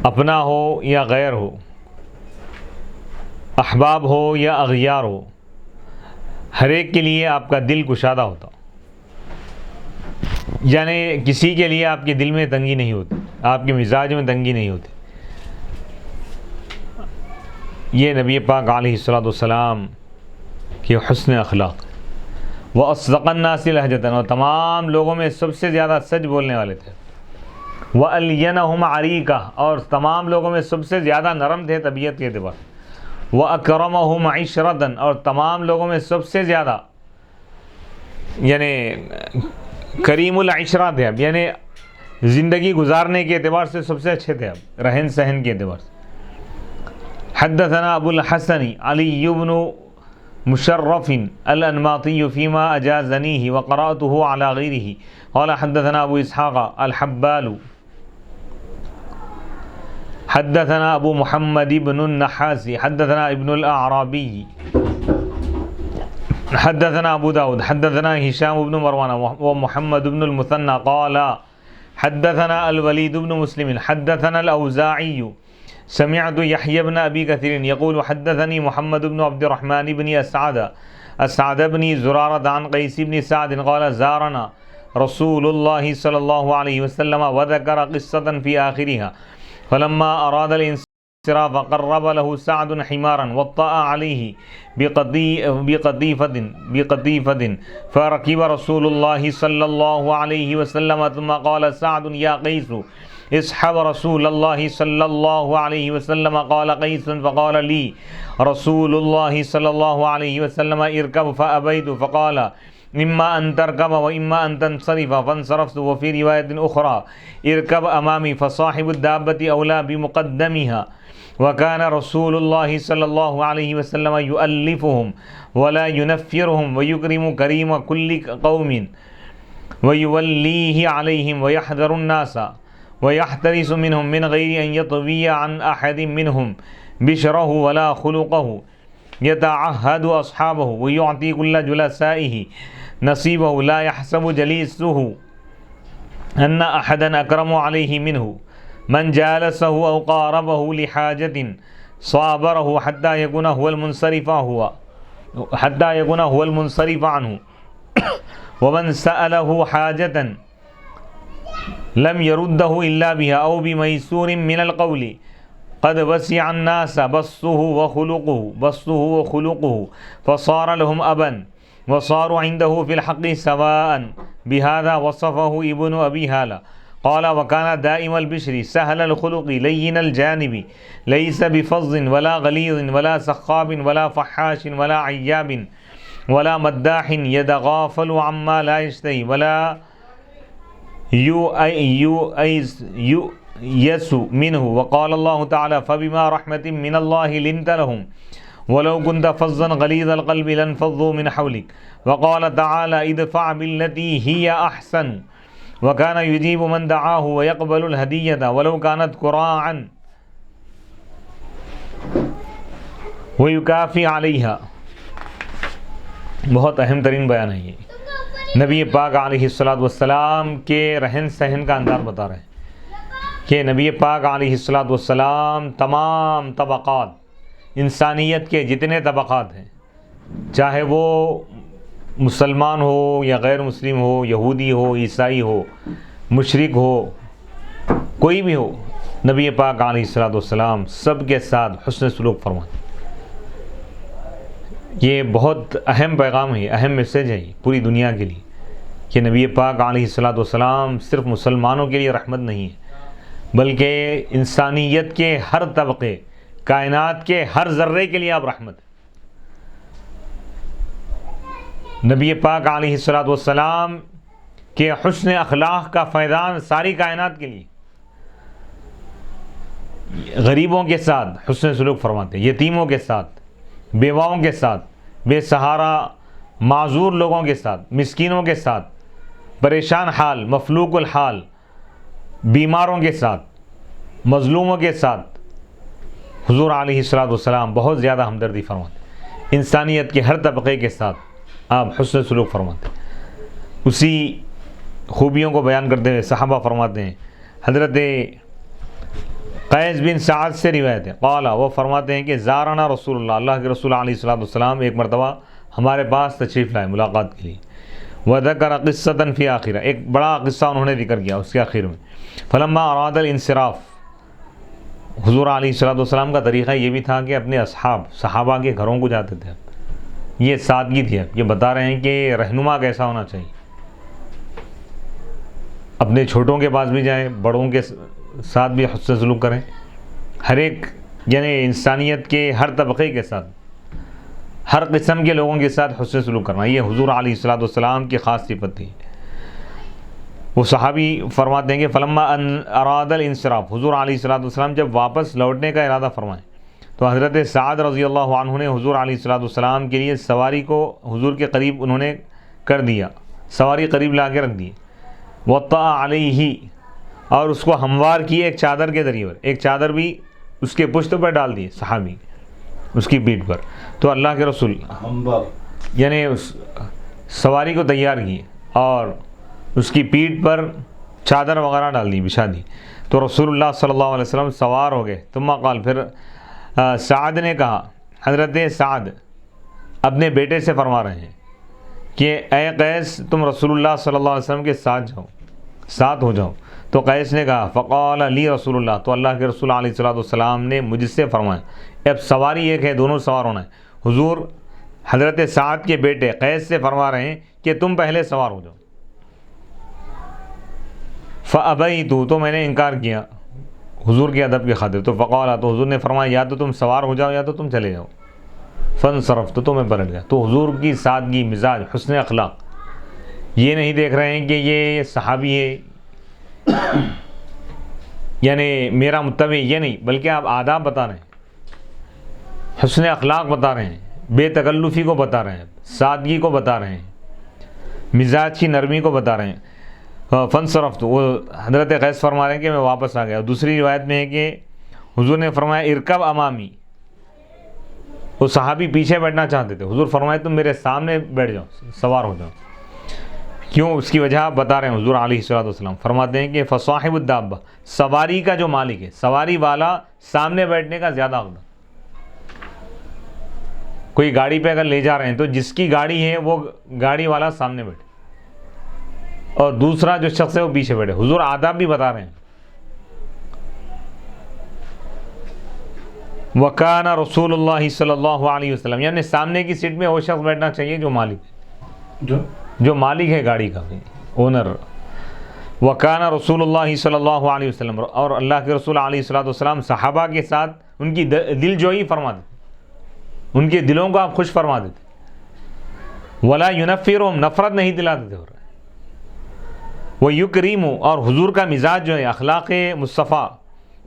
اپنا ہو یا غیر ہو، احباب ہو یا اغیار ہو، ہر ایک کے لیے آپ کا دل کشادہ ہوتا. یعنی کسی کے لیے آپ کے دل میں تنگی نہیں ہوتی، آپ کے مزاج میں تنگی نہیں ہوتی. یہ نبی پاک علیہ الصلوۃ والسلام کے حسن اخلاق. وہ اصدق الناس لہجۃ، اور تمام لوگوں میں سب سے زیادہ سچ بولنے والے تھے. وَأَلْيَنَهُمْ عَرِيقًا، اور تمام لوگوں میں سب سے زیادہ نرم تھے طبیعت کے اعتبار سے. وَأَكْرَمَهُمْ عِشْرَةً، اور تمام لوگوں میں سب سے زیادہ یعنی کریم العشرہ تھے، اب یعنی زندگی گزارنے کے اعتبار سے سب سے اچھے تھے، اب رہن سہن کے اعتبار سے. حدثنا ابو الحسن علی بن مشرف الانماطی فيما اجازنیہ وقرأته على غیرہ قال حدثنا ابو اسحاق الحبال حدثنا ابو محمد بن النحاس حدثنا ابن الاعرابی حدثنا ابو داود حدثنا هشام بن مروان ومحمد بن المثنى قال حدثنا الولید بن مسلم حدثنا الاوزاعی سمعت يحيى بن ابي كثير يقول حدثني محمد بن عبد الرحمن بن اسعد بن زرارة عن قيس بن سعد قال زارنا رسول الله صلى الله عليه وسلم وذكر قصة في آخرها فلما أراد الانصراف قرب له سعد حمارا وطأ عليه بقطيفة فركب رسول الله صلى الله عليه وسلم ثم قال سعد يا قيس اصحب رسول الله صلى الله عليه وسلم قال قيس فقال لي رسول الله صلى الله عليه وسلم اركب فأبيت فقال إما أن تركب وإما أن تنصرف فانصرفت. وفي رواية أخرى اركب أمامي فصاحب الدابة أولى بمقدمها. وكان رسول الله صلى الله عليه وسلم يؤلفهم ولا ينفرهم ويكرم كريم كل قوم ويوليه عليهم ويحذر الناس ويحترس منهم من غير أن يطوي عن أحد منهم بشره ولا خلقه يتعهد أصحابه ويعطي كل جلسائه نصيبه لا يحسب جليسه أن أحدا أكرم عليه منه من جالسه أو قاربه لحاجة صابره حتى يكون هو المنصرف عنه ومن سأله حاجة لم يرده إلا بها أو بميسور من القول قد وسع الناس بسطه وخلقه فصار لهم أبا وصاروا عنده في الحق سواء. بهذا وصفه ابن أبي هالة قال وكان دائم البشر سهل الخلق لين الجانب ليس بفظ ولا غليظ ولا سخاب ولا فحاش ولا عياب ولا مداح يتغافل عما لا يشتهي ولا يؤيس منه. وقال الله تعالى فبما رحمة من الله لنت لهم ولو كنت فظا غليظ القلب لانفضوا من حولك. وقال تعالى ادفع بالتي هي أحسن وكان يجيب من دعاه ويقبل الهدية ولو كانت كراعا ويكافي عليها. بہت اہم ترین بیان ہے یہ. نبی پاک علیہ السلام کے رہن سہن کا انداز بتا رہے ہیں کہ نبی پاک علیہ السلام تمام طبقات انسانیت کے جتنے طبقات ہیں چاہے وہ مسلمان ہو یا غیر مسلم ہو، یہودی ہو، عیسائی ہو، مشرک ہو، کوئی بھی ہو، نبی پاک علیہ السلام سب کے ساتھ حسن سلوک فرمائیں. یہ بہت اہم پیغام ہے، اہم میسیج ہے یہ پوری دنیا کے لیے کہ نبی پاک علیہ السلام صرف مسلمانوں کے لیے رحمت نہیں ہے بلکہ انسانیت کے ہر طبقے، کائنات کے ہر ذرے کے لیے آپ رحمت ہیں. نبی پاک علیہ السلام کے حسن اخلاق کا فیضان ساری کائنات کے لیے. غریبوں کے ساتھ حسن سلوک فرماتے ہیں، یتیموں کے ساتھ، بیواؤں کے ساتھ، بے سہارا معذور لوگوں کے ساتھ، مسکینوں کے ساتھ، پریشان حال، مفلوق الحال، بیماروں کے ساتھ، مظلوموں کے ساتھ حضور علیہ السلام بہت زیادہ ہمدردی فرماتے ہیں. انسانیت کے ہر طبقے کے ساتھ آپ حسن سلوک فرماتے ہیں. اسی خوبیوں کو بیان کرتے ہوئے صحابہ فرماتے ہیں، حضرت قیس بن سعد سے روایت ہے، قال وہ فرماتے ہیں کہ زارنا رسول اللہ، اللہ کے رسول علیہ السلام ایک مرتبہ ہمارے پاس تشریف لائے ملاقات کے لیے. وذکر قصۃ فی آخرہ، ایک بڑا قصہ انہوں نے ذکر کیا اس کے آخر میں. فلما اراد الانصراف، حضور علیہ السلام کا طریقہ یہ بھی تھا کہ اپنے صحابہ کے گھروں کو جاتے تھے. یہ سادگی تھی. یہ بتا رہے ہیں کہ رہنما کیسا ہونا چاہیے. اپنے چھوٹوں کے پاس بھی جائیں، بڑوں کے ساتھ بھی حسن سلوک کریں، ہر ایک یعنی انسانیت کے ہر طبقے کے ساتھ، ہر قسم کے لوگوں کے ساتھ حسن سلوک کرنا، یہ حضور علیہ الصلوۃ والسلام کی خاص صفت تھی۔ وہ صحابی فرماتے ہیں کہ فلما ان اراد الانصراف، حضور علیہ الصلوۃ والسلام جب واپس لوٹنے کا ارادہ فرمائیں تو حضرت سعد رضی اللہ عنہ نے حضور علیہ الصلوۃ والسلام کے لیے سواری کو حضور کے قریب انہوں نے کر دیا، سواری قریب لا کے رکھ دی، وطأ علیہ، اور اس کو ہموار کیے ایک چادر کے ذریعے، ایک چادر بھی اس کے پشت پر ڈال دی صحابی، اس کی پیٹھ پر۔ تو اللہ کے رسول یعنی اس سواری کو تیار کیے اور اس کی پیٹھ پر چادر وغیرہ ڈال دی، بچھا دی۔ تو رسول اللہ صلی اللہ علیہ وسلم سوار ہو گئے۔ ثم قال، پھر سعد نے کہا، حضرت سعد اپنے بیٹے سے فرما رہے ہیں کہ اے قیس تم رسول اللہ صلی اللہ علیہ وسلم کے ساتھ ہو جاؤ۔ تو قیس نے کہا فقال لی رسول اللہ، تو اللہ کے رسول علیہ الصلوۃ والسلام نے مجھ سے فرمایا، اب سواری ایک ہے، دونوں سوار ہونا ہے۔ حضور حضرت سعد کے بیٹے قیس سے فرما رہے ہیں کہ تم پہلے سوار ہو جاؤ۔ فابیت، تو میں نے انکار کیا حضور کے ادب کی خاطر۔ تو فقال، تو حضور نے فرمایا یا تو تم سوار ہو جاؤ یا تو تم چلے جاؤ۔ فانصرفت، تو میں پلٹ گیا۔ تو حضور کی سادگی، مزاج، حسن اخلاق، یہ نہیں دیکھ رہے ہیں کہ یہ صحابی ہے یعنی میرا متبع، یہ نہیں، بلکہ آپ آداب بتا رہے ہیں، حسن اخلاق بتا رہے ہیں، بے تکلفی کو بتا رہے ہیں، سادگی کو بتا رہے ہیں، مزاج کی نرمی کو بتا رہے ہیں۔ فانصرفت، وہ حضرت قیس فرما رہے ہیں کہ میں واپس آ گیا۔ دوسری روایت میں ہے کہ حضور نے فرمایا ارکب امامی، وہ صحابی پیچھے بیٹھنا چاہتے تھے، حضور فرمائے تم میرے سامنے بیٹھ جاؤ، سوار ہو جاؤ۔ کیوں؟ اس کی وجہ آپ بتا رہے ہیں۔ حضور علیہ الصلوۃ والسلام فرماتے ہیں کہ فصاحب الدابہ، سواری کا جو مالک ہے، سواری والا سامنے بیٹھنے کا زیادہ حقدار۔ کوئی گاڑی پہ اگر لے جا رہے ہیں تو جس کی گاڑی ہے وہ گاڑی والا سامنے بیٹھے اور دوسرا جو شخص ہے وہ پیچھے بیٹھے۔ حضور آداب بھی بتا رہے ہیں۔ وکان رسول اللہ صلی اللہ علیہ وسلم، یعنی سامنے کی سیٹ میں وہ شخص بیٹھنا چاہیے جو مالک ہے، جو مالک ہے گاڑی کا، اونر۔ وکان رسول اللہ صلی اللہ علیہ وسلم، اور اللہ کے رسول علیہ الصلوۃ والسلام صحابہ کے ساتھ ان کی دل جوئی فرما دیتے، ان کے دلوں کو آپ خوش فرما دیتے۔ ولا ینفرہم، نفرت نہیں دلاتے تھے۔ وہ یکریم، اور حضور کا مزاج جو ہے، اخلاق مصطفیٰ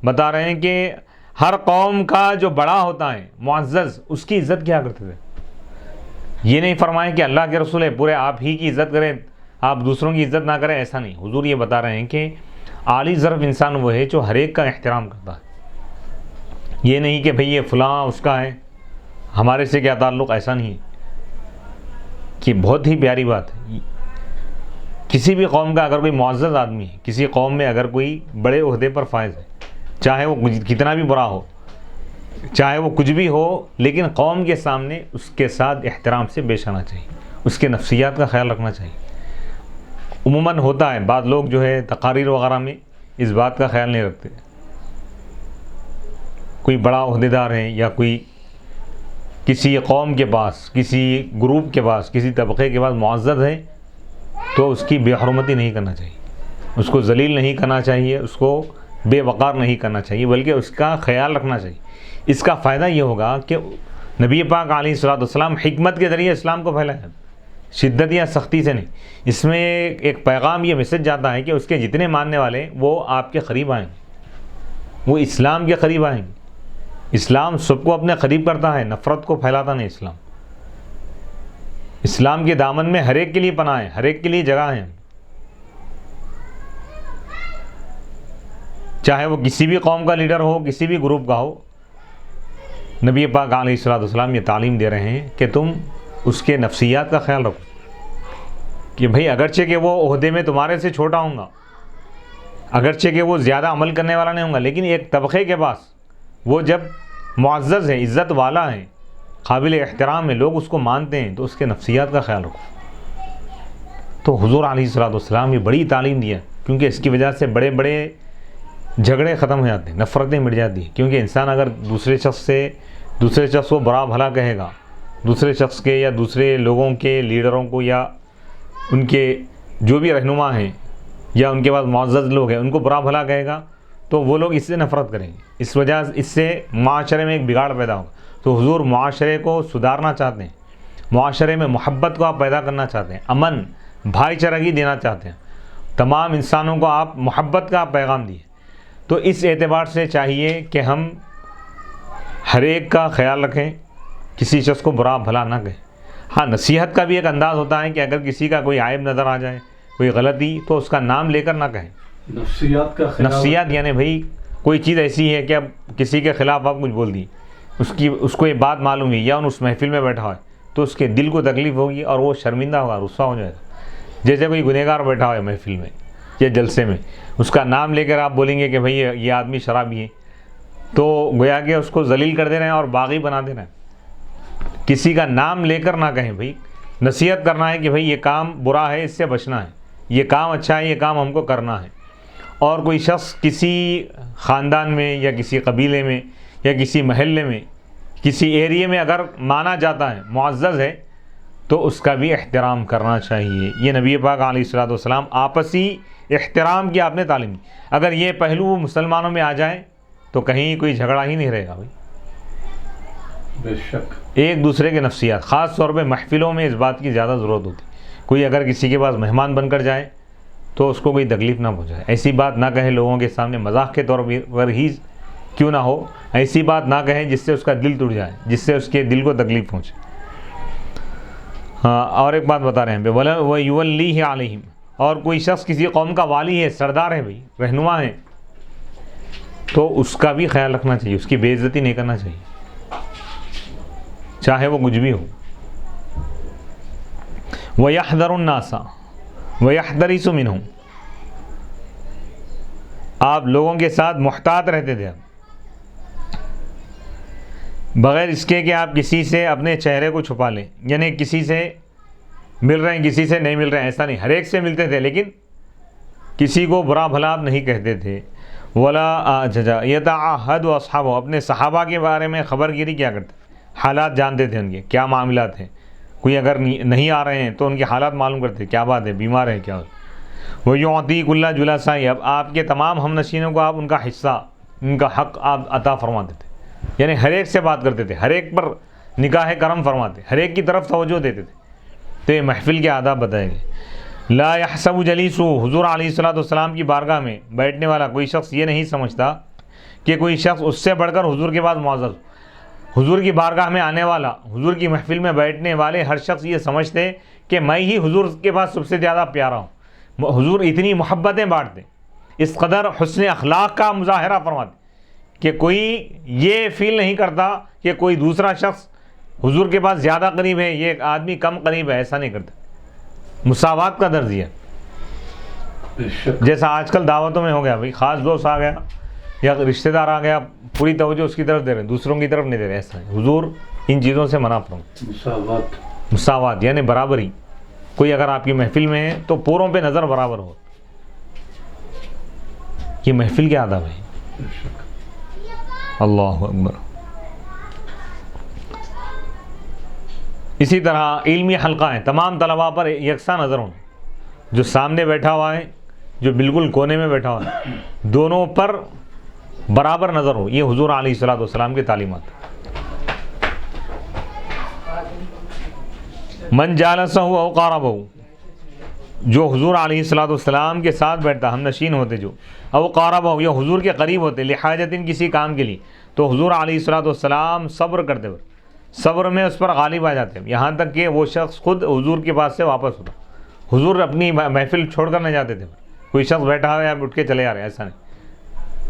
بتا رہے ہیں کہ ہر قوم کا جو بڑا ہوتا ہے، معزز، اس کی عزت کیا کرتے تھے۔ یہ نہیں فرمائیں کہ اللہ کے رسول ہے پورے آپ ہی کی عزت کریں، آپ دوسروں کی عزت نہ کریں، ایسا نہیں۔ حضور یہ بتا رہے ہیں کہ عالی ظرف انسان وہ ہے جو ہر ایک کا احترام کرتا ہے۔ یہ نہیں کہ بھئی یہ فلاں اس کا ہے، ہمارے سے کیا تعلق، ایسا نہیں ہے۔ کہ بہت ہی پیاری بات ہے۔ کسی بھی قوم کا اگر کوئی معزز آدمی ہے، کسی قوم میں اگر کوئی بڑے عہدے پر فائز ہے، چاہے وہ کتنا بھی برا ہو، چاہے وہ کچھ بھی ہو، لیکن قوم کے سامنے اس کے ساتھ احترام سے پیش آنا چاہیے، اس کے نفسیات کا خیال رکھنا چاہیے۔ عموماً ہوتا ہے بعض لوگ جو ہے تقاریر وغیرہ میں اس بات کا خیال نہیں رکھتے، کوئی بڑا عہدیدار ہے یا کوئی کسی قوم کے پاس، کسی گروپ کے پاس، کسی طبقے کے پاس معزز ہے تو اس کی بے حرمتی نہیں کرنا چاہیے، اس کو ذلیل نہیں کرنا چاہیے، اس کو بے وقار نہیں کرنا چاہیے، بلکہ اس کا خیال رکھنا چاہیے۔ اس کا فائدہ یہ ہوگا کہ نبی پاک علیہ الصلوۃ والسلام حکمت کے ذریعے اسلام کو پھیلایا، شدت یا سختی سے نہیں۔ اس میں ایک پیغام، یہ میسج جاتا ہے کہ اس کے جتنے ماننے والے ہیں وہ آپ کے قریب آئیں گے، وہ اسلام کے قریب آئیں گے۔ اسلام سب کو اپنے قریب کرتا ہے، نفرت کو پھیلاتا نہیں۔ اسلام کے دامن میں ہر ایک کے لیے پناہ ہے، ہر ایک کے لیے جگہ ہے، چاہے وہ کسی بھی قوم کا لیڈر ہو، کسی بھی گروپ کا ہو۔ نبی پاک علیہ الصلوۃ والسلام یہ تعلیم دے رہے ہیں کہ تم اس کے نفسیات کا خیال رکھو، کہ بھئی اگرچہ کہ وہ عہدے میں تمہارے سے چھوٹا ہوں گا، اگرچہ کہ وہ زیادہ عمل کرنے والا نہیں ہوں گا، لیکن ایک طبقے کے پاس وہ جب معزز ہے، عزت والا ہے، قابل احترام ہے، لوگ اس کو مانتے ہیں، تو اس کے نفسیات کا خیال رکھو۔ تو حضور علیہ الصلوۃ والسلام یہ بڑی تعلیم دیا، کیونکہ اس کی وجہ سے بڑے بڑے جھگڑے ختم ہو جاتے ہیں، نفرتیں مٹ جاتی ہیں۔ کیونکہ انسان اگر دوسرے شخص کو برا بھلا کہے گا، دوسرے شخص کے یا دوسرے لوگوں کے لیڈروں کو یا ان کے جو بھی رہنما ہیں یا ان کے پاس معزز لوگ ہیں ان کو برا بھلا کہے گا تو وہ لوگ اس سے نفرت کریں گے. اس وجہ اس سے معاشرے میں ایک بگاڑ پیدا ہوگا. تو حضور معاشرے کو سدھارنا چاہتے ہیں, معاشرے میں محبت کو آپ پیدا کرنا چاہتے ہیں, امن بھائی چارگی دینا چاہتے ہیں, تمام انسانوں کو آپ محبت کا پیغام دیے. تو اس اعتبار سے چاہیے کہ ہم ہر ایک کا خیال رکھیں, کسی شخص کو برا بھلا نہ کہیں. ہاں نصیحت کا بھی ایک انداز ہوتا ہے کہ اگر کسی کا کوئی عیب نظر آ جائے, کوئی غلطی, تو اس کا نام لے کر نہ کہیں. نفسیات یعنی بھائی کوئی چیز ایسی ہے کہ اب کسی کے خلاف آپ کچھ بول دی, اس کو یہ بات معلوم ہے یا اس محفل میں بیٹھا ہے تو اس کے دل کو تکلیف ہوگی اور وہ شرمندہ ہوگا, غصہ ہو جائے گا. جیسے کوئی گنہگار بیٹھا ہوا ہے محفل میں یا جلسے میں, اس کا نام لے کر آپ بولیں گے کہ بھئی یہ آدمی شرابی ہے, تو گویا کہ اس کو ذلیل کر دے رہے ہیں اور باغی بنا دے رہے ہیں. کسی کا نام لے کر نہ کہیں. بھئی نصیحت کرنا ہے کہ بھئی یہ کام برا ہے, اس سے بچنا ہے, یہ کام اچھا ہے, یہ کام ہم کو کرنا ہے. اور کوئی شخص کسی خاندان میں یا کسی قبیلے میں یا کسی محلے میں کسی ایریے میں اگر مانا جاتا ہے, معزز ہے, تو اس کا بھی احترام کرنا چاہیے. یہ نبی پاک علیہ الصلوۃ والسلام آپسی احترام کی آپ نے تعلیم دی. اگر یہ پہلو مسلمانوں میں آ جائے تو کہیں کوئی جھگڑا ہی نہیں رہے گا. بھائی بے شک ایک دوسرے کے نفسیات, خاص طور پہ محفلوں میں اس بات کی زیادہ ضرورت ہوتی. کوئی اگر کسی کے پاس مہمان بن کر جائے تو اس کو کوئی تکلیف نہ پہنچائے. ایسی بات نہ کہے لوگوں کے سامنے, مذاق کے طور پر ہی کیوں نہ ہو, ایسی بات نہ کہیں جس سے اس کا دل ٹوٹ جائے, جس سے اس کے دل کو تکلیف پہنچے. ہاں اور ایک بات بتا رہے ہیں, وَيُوَلِّيهِ عَلَيْهِمْ, اور کوئی شخص کسی قوم کا والی ہے, سردار ہے, بھائی رہنما ہے, تو اس کا بھی خیال رکھنا چاہیے, اس کی بے عزتی نہیں کرنا چاہیے, چاہے وہ کچھ بھی ہو. وَيَحْذَرُ النَّاسَ وَيَحْذَرِسُ مِنْهُمْ, آپ لوگوں کے ساتھ محتاط رہتے تھے, بغیر اس کے کہ آپ کسی سے اپنے چہرے کو چھپا لیں. یعنی کسی سے مل رہے ہیں, کسی سے نہیں مل رہے ہیں, ایسا نہیں, ہر ایک سے ملتے تھے لیکن کسی کو برا بھلا آپ نہیں کہتے تھے. وَلَا يَتَعَهَّدُ أَصْحَابَهُ, اپنے صحابہ کے بارے میں خبر گیری کیا کرتے, حالات جانتے تھے, ان کے کیا معاملات ہیں. کوئی اگر نہیں آ رہے ہیں تو ان کے حالات معلوم کرتے, کیا بات ہے, بیمار ہے کیا. وَيُعْطِي كُلَّ جُلَسَائِهِ, اب آپ کے تمام ہم نشینوں کو آپ ان کا حصہ, ان کا حق آپ عطا فرماتے تھے. یعنی ہر ایک سے بات کرتے تھے, ہر ایک پر نگاہ کرم فرماتے, ہر ایک کی طرف توجہ دیتے تھے. تو یہ محفل کے آداب بتائے گئے. لا يحسب جلیسہ, حضور علیہ الصلوۃ والسلام کی بارگاہ میں بیٹھنے والا کوئی شخص یہ نہیں سمجھتا کہ کوئی شخص اس سے بڑھ کر حضور کے پاس معزز. حضور کی بارگاہ میں آنے والا, حضور کی محفل میں بیٹھنے والے ہر شخص یہ سمجھتے کہ میں ہی حضور کے پاس سب سے زیادہ پیارا ہوں. حضور اتنی محبتیں بانٹتے, اس قدر حسن اخلاق کا مظاہرہ فرماتے کہ کوئی یہ فیل نہیں کرتا کہ کوئی دوسرا شخص حضور کے پاس زیادہ قریب ہے, یہ آدمی کم قریب ہے, ایسا نہیں کرتا. مساوات کا درجہ, جیسا آج کل دعوتوں میں ہو گیا, بھائی خاص دوست آ گیا یا رشتہ دار آ گیا, پوری توجہ اس کی طرف دے رہے ہیں, دوسروں کی طرف نہیں دے رہے. ایسا ہے, حضور ان چیزوں سے منع فرماتے. مساوات یعنی برابری. کوئی اگر آپ کی محفل میں ہے تو پوروں پہ نظر برابر ہو. یہ محفل کے آداب ہے. اللہ اکبر. اسی طرح علمی حلقہ ہیں, تمام طلباء پر یکساں نظر ہوں, جو سامنے بیٹھا ہوا ہے, جو بالکل کونے میں بیٹھا ہوا ہے, دونوں پر برابر نظر ہو. یہ حضور علیہ الصلوۃ والسلام کی تعلیمات. من جالسہ او قاربہ, جو حضور علیہ الصلوۃ والسلام کے ساتھ بیٹھتا, ہم نشین ہوتے, جو او قاربہ یا حضور کے قریب ہوتے, لحاجتن کسی کام کے لیے, تو حضور علیہ الصلوۃ والسلام صبر کرتے ہوئے, صبر میں اس پر غالب آ جاتے ہیں, یہاں تک کہ وہ شخص خود حضور کے پاس سے واپس ہوتا. حضور اپنی محفل چھوڑ کر نہیں جاتے تھے. کوئی شخص بیٹھا ہوا ہے, آپ اٹھ کے چلے آ رہے ہیں, ایسا نہیں.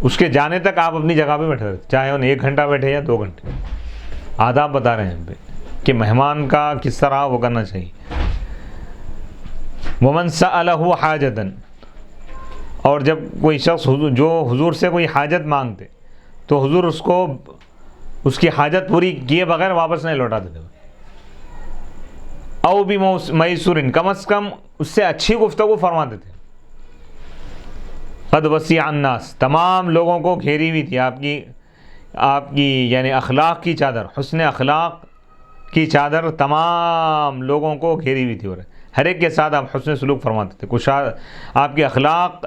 اس کے جانے تک آپ اپنی جگہ پہ بیٹھے رہتے, چاہے انہیں 1 گھنٹہ بیٹھے یا 2 گھنٹے. آداب بتا رہے ہیں کہ مہمان کا کس طرح وہ کرنا چاہیے. وَمَنْ سَأَلَهُ حَاجَةً, اور جب کوئی شخص جو حضور سے کوئی حاجت مانگتے تو حضور اس کو اس کی حاجت پوری کیے بغیر واپس نہیں لوٹاتے تھے. او بِمَيْسُرٍ, کم از کم اس سے اچھی گفتگو فرماتے تھے. قد وسع الناس, تمام لوگوں کو گھیری ہوئی تھی آپ کی یعنی اخلاق کی چادر, حسن اخلاق کی چادر تمام لوگوں کو گھیری ہوئی تھی. اور ہر ایک کے ساتھ آپ حسن سلوک فرماتے تھے، آپ کے اخلاق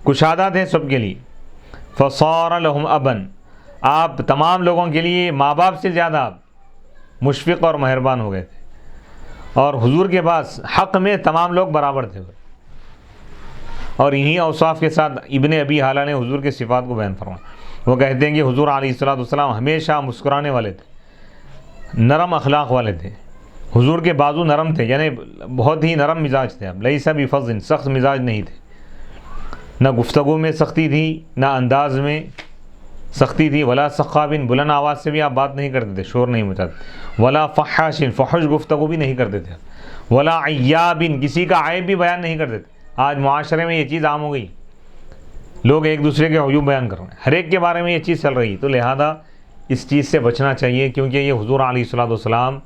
کشادہ تھے سب کے لیے. فصار لهم ابن، آپ تمام لوگوں کے لیے ماں باپ سے زیادہ آپ مشفق اور مہربان ہو گئے تھے. اور حضور کے پاس حق میں تمام لوگ برابر تھے. اور انہی اوصاف کے ساتھ ابن ابی حالہ نے حضور کے صفات کو بیان فرمایا. وہ کہتے ہیں کہ حضور علیہ السلام ہمیشہ مسکرانے والے تھے، نرم اخلاق والے تھے. حضور کے بازو نرم تھے، یعنی بہت ہی نرم مزاج تھے. اب لیس بفظ، سخت مزاج نہیں تھے. نہ گفتگو میں سختی تھی، نہ انداز میں سختی تھی. ولا سخابن، بلند آواز سے بھی آپ بات نہیں کرتے تھے، شور نہیں مچاتے. ولا فحاشن، فحش گفتگو بھی نہیں کرتے تھے. ولا عیابن، کسی کا عیب بھی بیان نہیں کرتے تھے. آج معاشرے میں یہ چیز عام ہو گئی، لوگ ایک دوسرے کے عیوب بیان کر رہے ہیں، ہر ایک کے بارے میں یہ چیز چل رہی ہے. تو لہذا اس چیز سے بچنا چاہیے، کیونکہ یہ حضور علیہ السلام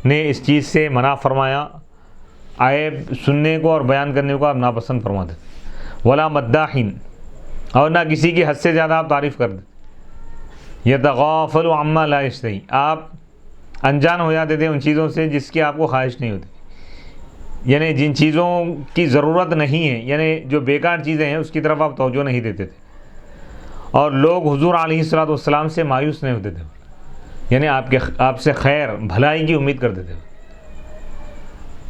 نے اس چیز سے منع فرمایا. عیب سننے کو اور بیان کرنے کو آپ ناپسند فرماتے تھے. ولا مداحین، اور نہ کسی کی حد سے زیادہ آپ تعریف کر دیں. یتغافل عما لا یشتہی، آپ انجان ہو جاتے تھے ان چیزوں سے جس کی آپ کو خواہش نہیں ہوتی، یعنی جن چیزوں کی ضرورت نہیں ہے، یعنی جو بیکار چیزیں ہیں اس کی طرف آپ توجہ نہیں دیتے تھے. اور لوگ حضور علیہ السلام سے مایوس نہیں ہوتے تھے، یعنی آپ سے خیر بھلائی کی امید کرتے تھے.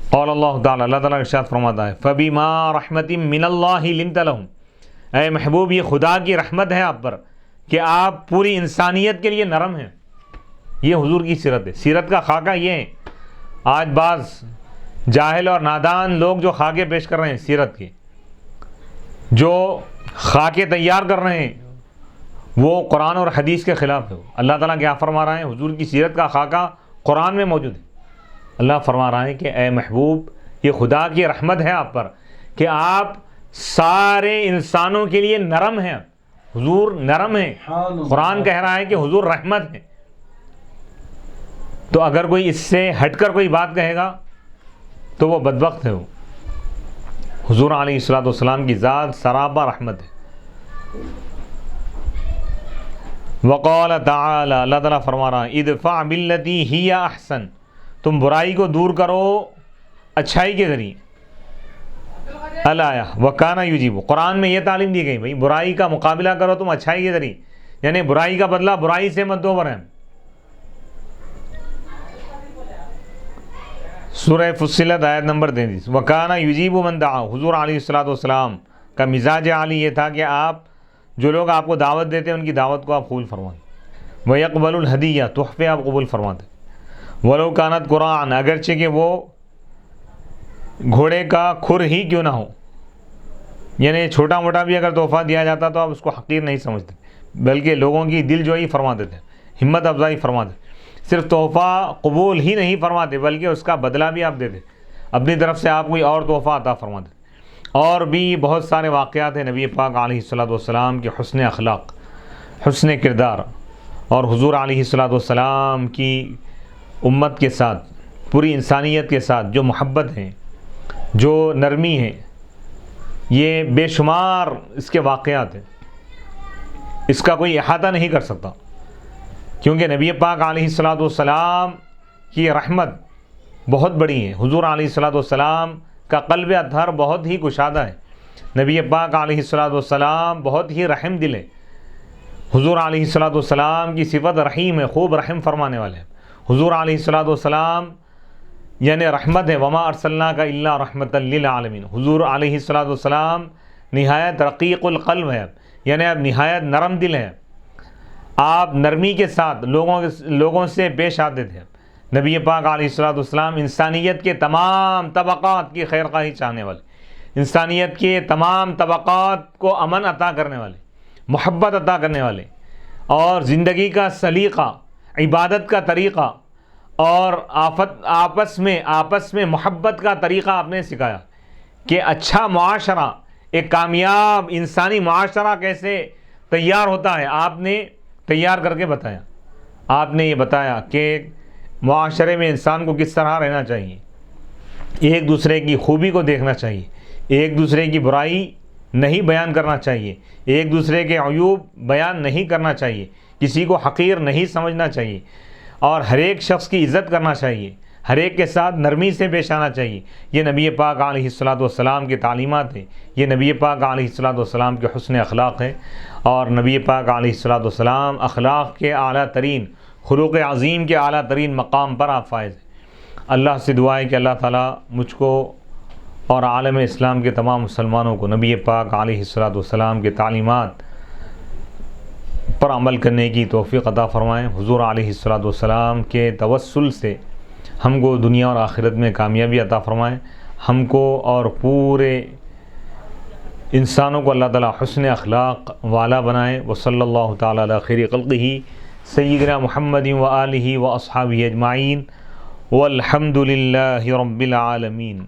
قال اللہ تعالیٰ، اللہ تعالیٰ ارشاد فرماتا ہے فَبِمَا رَحْمَةٍ مِّنَ اللَّهِ لِنْتَ لَهُمْ، اے محبوب یہ خدا کی رحمت ہے آپ پر کہ آپ پوری انسانیت کے لیے نرم ہیں. یہ حضور کی سیرت ہے، سیرت کا خاکہ یہ ہے. آج بعض جاہل اور نادان لوگ جو خاکے پیش کر رہے ہیں سیرت کے، جو خاکے تیار کر رہے ہیں، وہ قرآن اور حدیث کے خلاف ہے. اللہ تعالیٰ کیا فرما رہا ہے؟ حضور کی سیرت کا خاکہ قرآن میں موجود ہے. اللہ فرما رہا ہے کہ اے محبوب یہ خدا کی رحمت ہے آپ پر کہ آپ سارے انسانوں کے لیے نرم ہیں. حضور نرم ہیں. قرآن کہہ رہا ہے کہ حضور رحمت ہے. تو اگر کوئی اس سے ہٹ کر کوئی بات کہے گا تو وہ بدبخت ہے. وہ حضور علیہ السلام کی ذات سراپا رحمت ہے. وقال تعالی، اللہ تعالیٰ فرما رہا ہے ادفع باللتی ہی احسن، تم برائی کو دور کرو اچھائی کے ذریعے. الایا وکانا یجیب، قرآن میں یہ تعلیم دی گئی بھائی برائی کا مقابلہ کرو تم اچھائی کے ذریعے، یعنی برائی کا بدلہ برائی سے مت دو. برہم سورہ فصلت آیت نمبر 33. وکانا یجیب من دعا، حضور علیہ السلام کا مزاج عالی یہ تھا کہ آپ جو لوگ آپ کو دعوت دیتے ہیں ان کی دعوت کو آپ قبول فرمائیں. ویقبل الہدیہ، تحفے آپ قبول فرماتے. ولو کانت قرآن، اگرچہ کہ وہ گھوڑے کا کھر ہی کیوں نہ ہو، یعنی چھوٹا موٹا بھی اگر تحفہ دیا جاتا تو آپ اس کو حقیر نہیں سمجھتے، بلکہ لوگوں کی دل جوئی فرماتے تھے، ہمت افزائی فرماتے. صرف تحفہ قبول ہی نہیں فرماتے بلکہ اس کا بدلہ بھی آپ دیتے، اپنی طرف سے آپ کوئی اور تحفہ عطا فرماتے. اور بھی بہت سارے واقعات ہیں نبی پاک علیہ السلام کے حسن اخلاق، حسن کردار، اور حضور علیہ السلام کی امت کے ساتھ، پوری انسانیت کے ساتھ جو محبت ہے، جو نرمی ہے، یہ بے شمار اس کے واقعات ہیں. اس کا کوئی احاطہ نہیں کر سکتا، کیونکہ نبی پاک علیہ السلام کی رحمت بہت بڑی ہے. حضور علیہ السلام کا قلب اطہر بہت ہی کشادہ ہے. نبی پاک علیہ السلام بہت ہی رحم دل ہے. حضور علیہ السلام کی صفت رحیم ہے، خوب رحم فرمانے والے ہیں. حضور علیہ السلام یعنی رحمت ہے. وما ارسلناک الا رحمتا للعالمین. حضور علیہ السلام نہایت رقیق القلب ہے، یعنی اب نہایت نرم دل ہے. آپ نرمی کے ساتھ لوگوں سے پیش آتے تھے. نبی پاک علیہ السلام انسانیت کے تمام طبقات کی خیر خواہی چاہنے والے، انسانیت کے تمام طبقات کو امن عطا کرنے والے، محبت عطا کرنے والے، اور زندگی کا سلیقہ، عبادت کا طریقہ اور آپس میں محبت کا طریقہ آپ نے سکھایا کہ اچھا معاشرہ، ایک کامیاب انسانی معاشرہ کیسے تیار ہوتا ہے آپ نے تیار کر کے بتایا. آپ نے یہ بتایا کہ معاشرے میں انسان کو کس طرح رہنا چاہیے، ایک دوسرے کی خوبی کو دیکھنا چاہیے، ایک دوسرے کی برائی نہیں بیان کرنا چاہیے، ایک دوسرے کے عیوب بیان نہیں کرنا چاہیے، کسی کو حقیر نہیں سمجھنا چاہیے، اور ہر ایک شخص کی عزت کرنا چاہیے، ہر ایک کے ساتھ نرمی سے پیش آنا چاہیے. یہ نبی پاک علیہ الصلوۃ والسلام کی تعلیمات ہیں، یہ نبی پاک علیہ الصلوۃ والسلام کے حسن اخلاق ہیں. اور نبی پاک علیہ الصلوۃ والسلام اخلاق کے اعلیٰ ترین، خلوق عظیم کے اعلیٰ ترین مقام پر آپ فائز ہیں. اللہ سے دعا ہے کہ اللہ تعالیٰ مجھ کو اور عالم اسلام کے تمام مسلمانوں کو نبی پاک علیہ الصلوۃ والسلام کے تعلیمات پر عمل کرنے کی توفیق عطا فرمائیں. حضور علیہ الصلوۃ والسلام کے توسل سے ہم کو دنیا اور آخرت میں کامیابی عطا فرمائیں. ہم کو اور پورے انسانوں کو اللہ تعالیٰ حسن اخلاق والا بنائیں. وصلی اللہ تعالیٰ علی خیر خلقہ سیدنا محمد و آلہ و اصحابہ اجمعین والحمد للہ رب العالمین.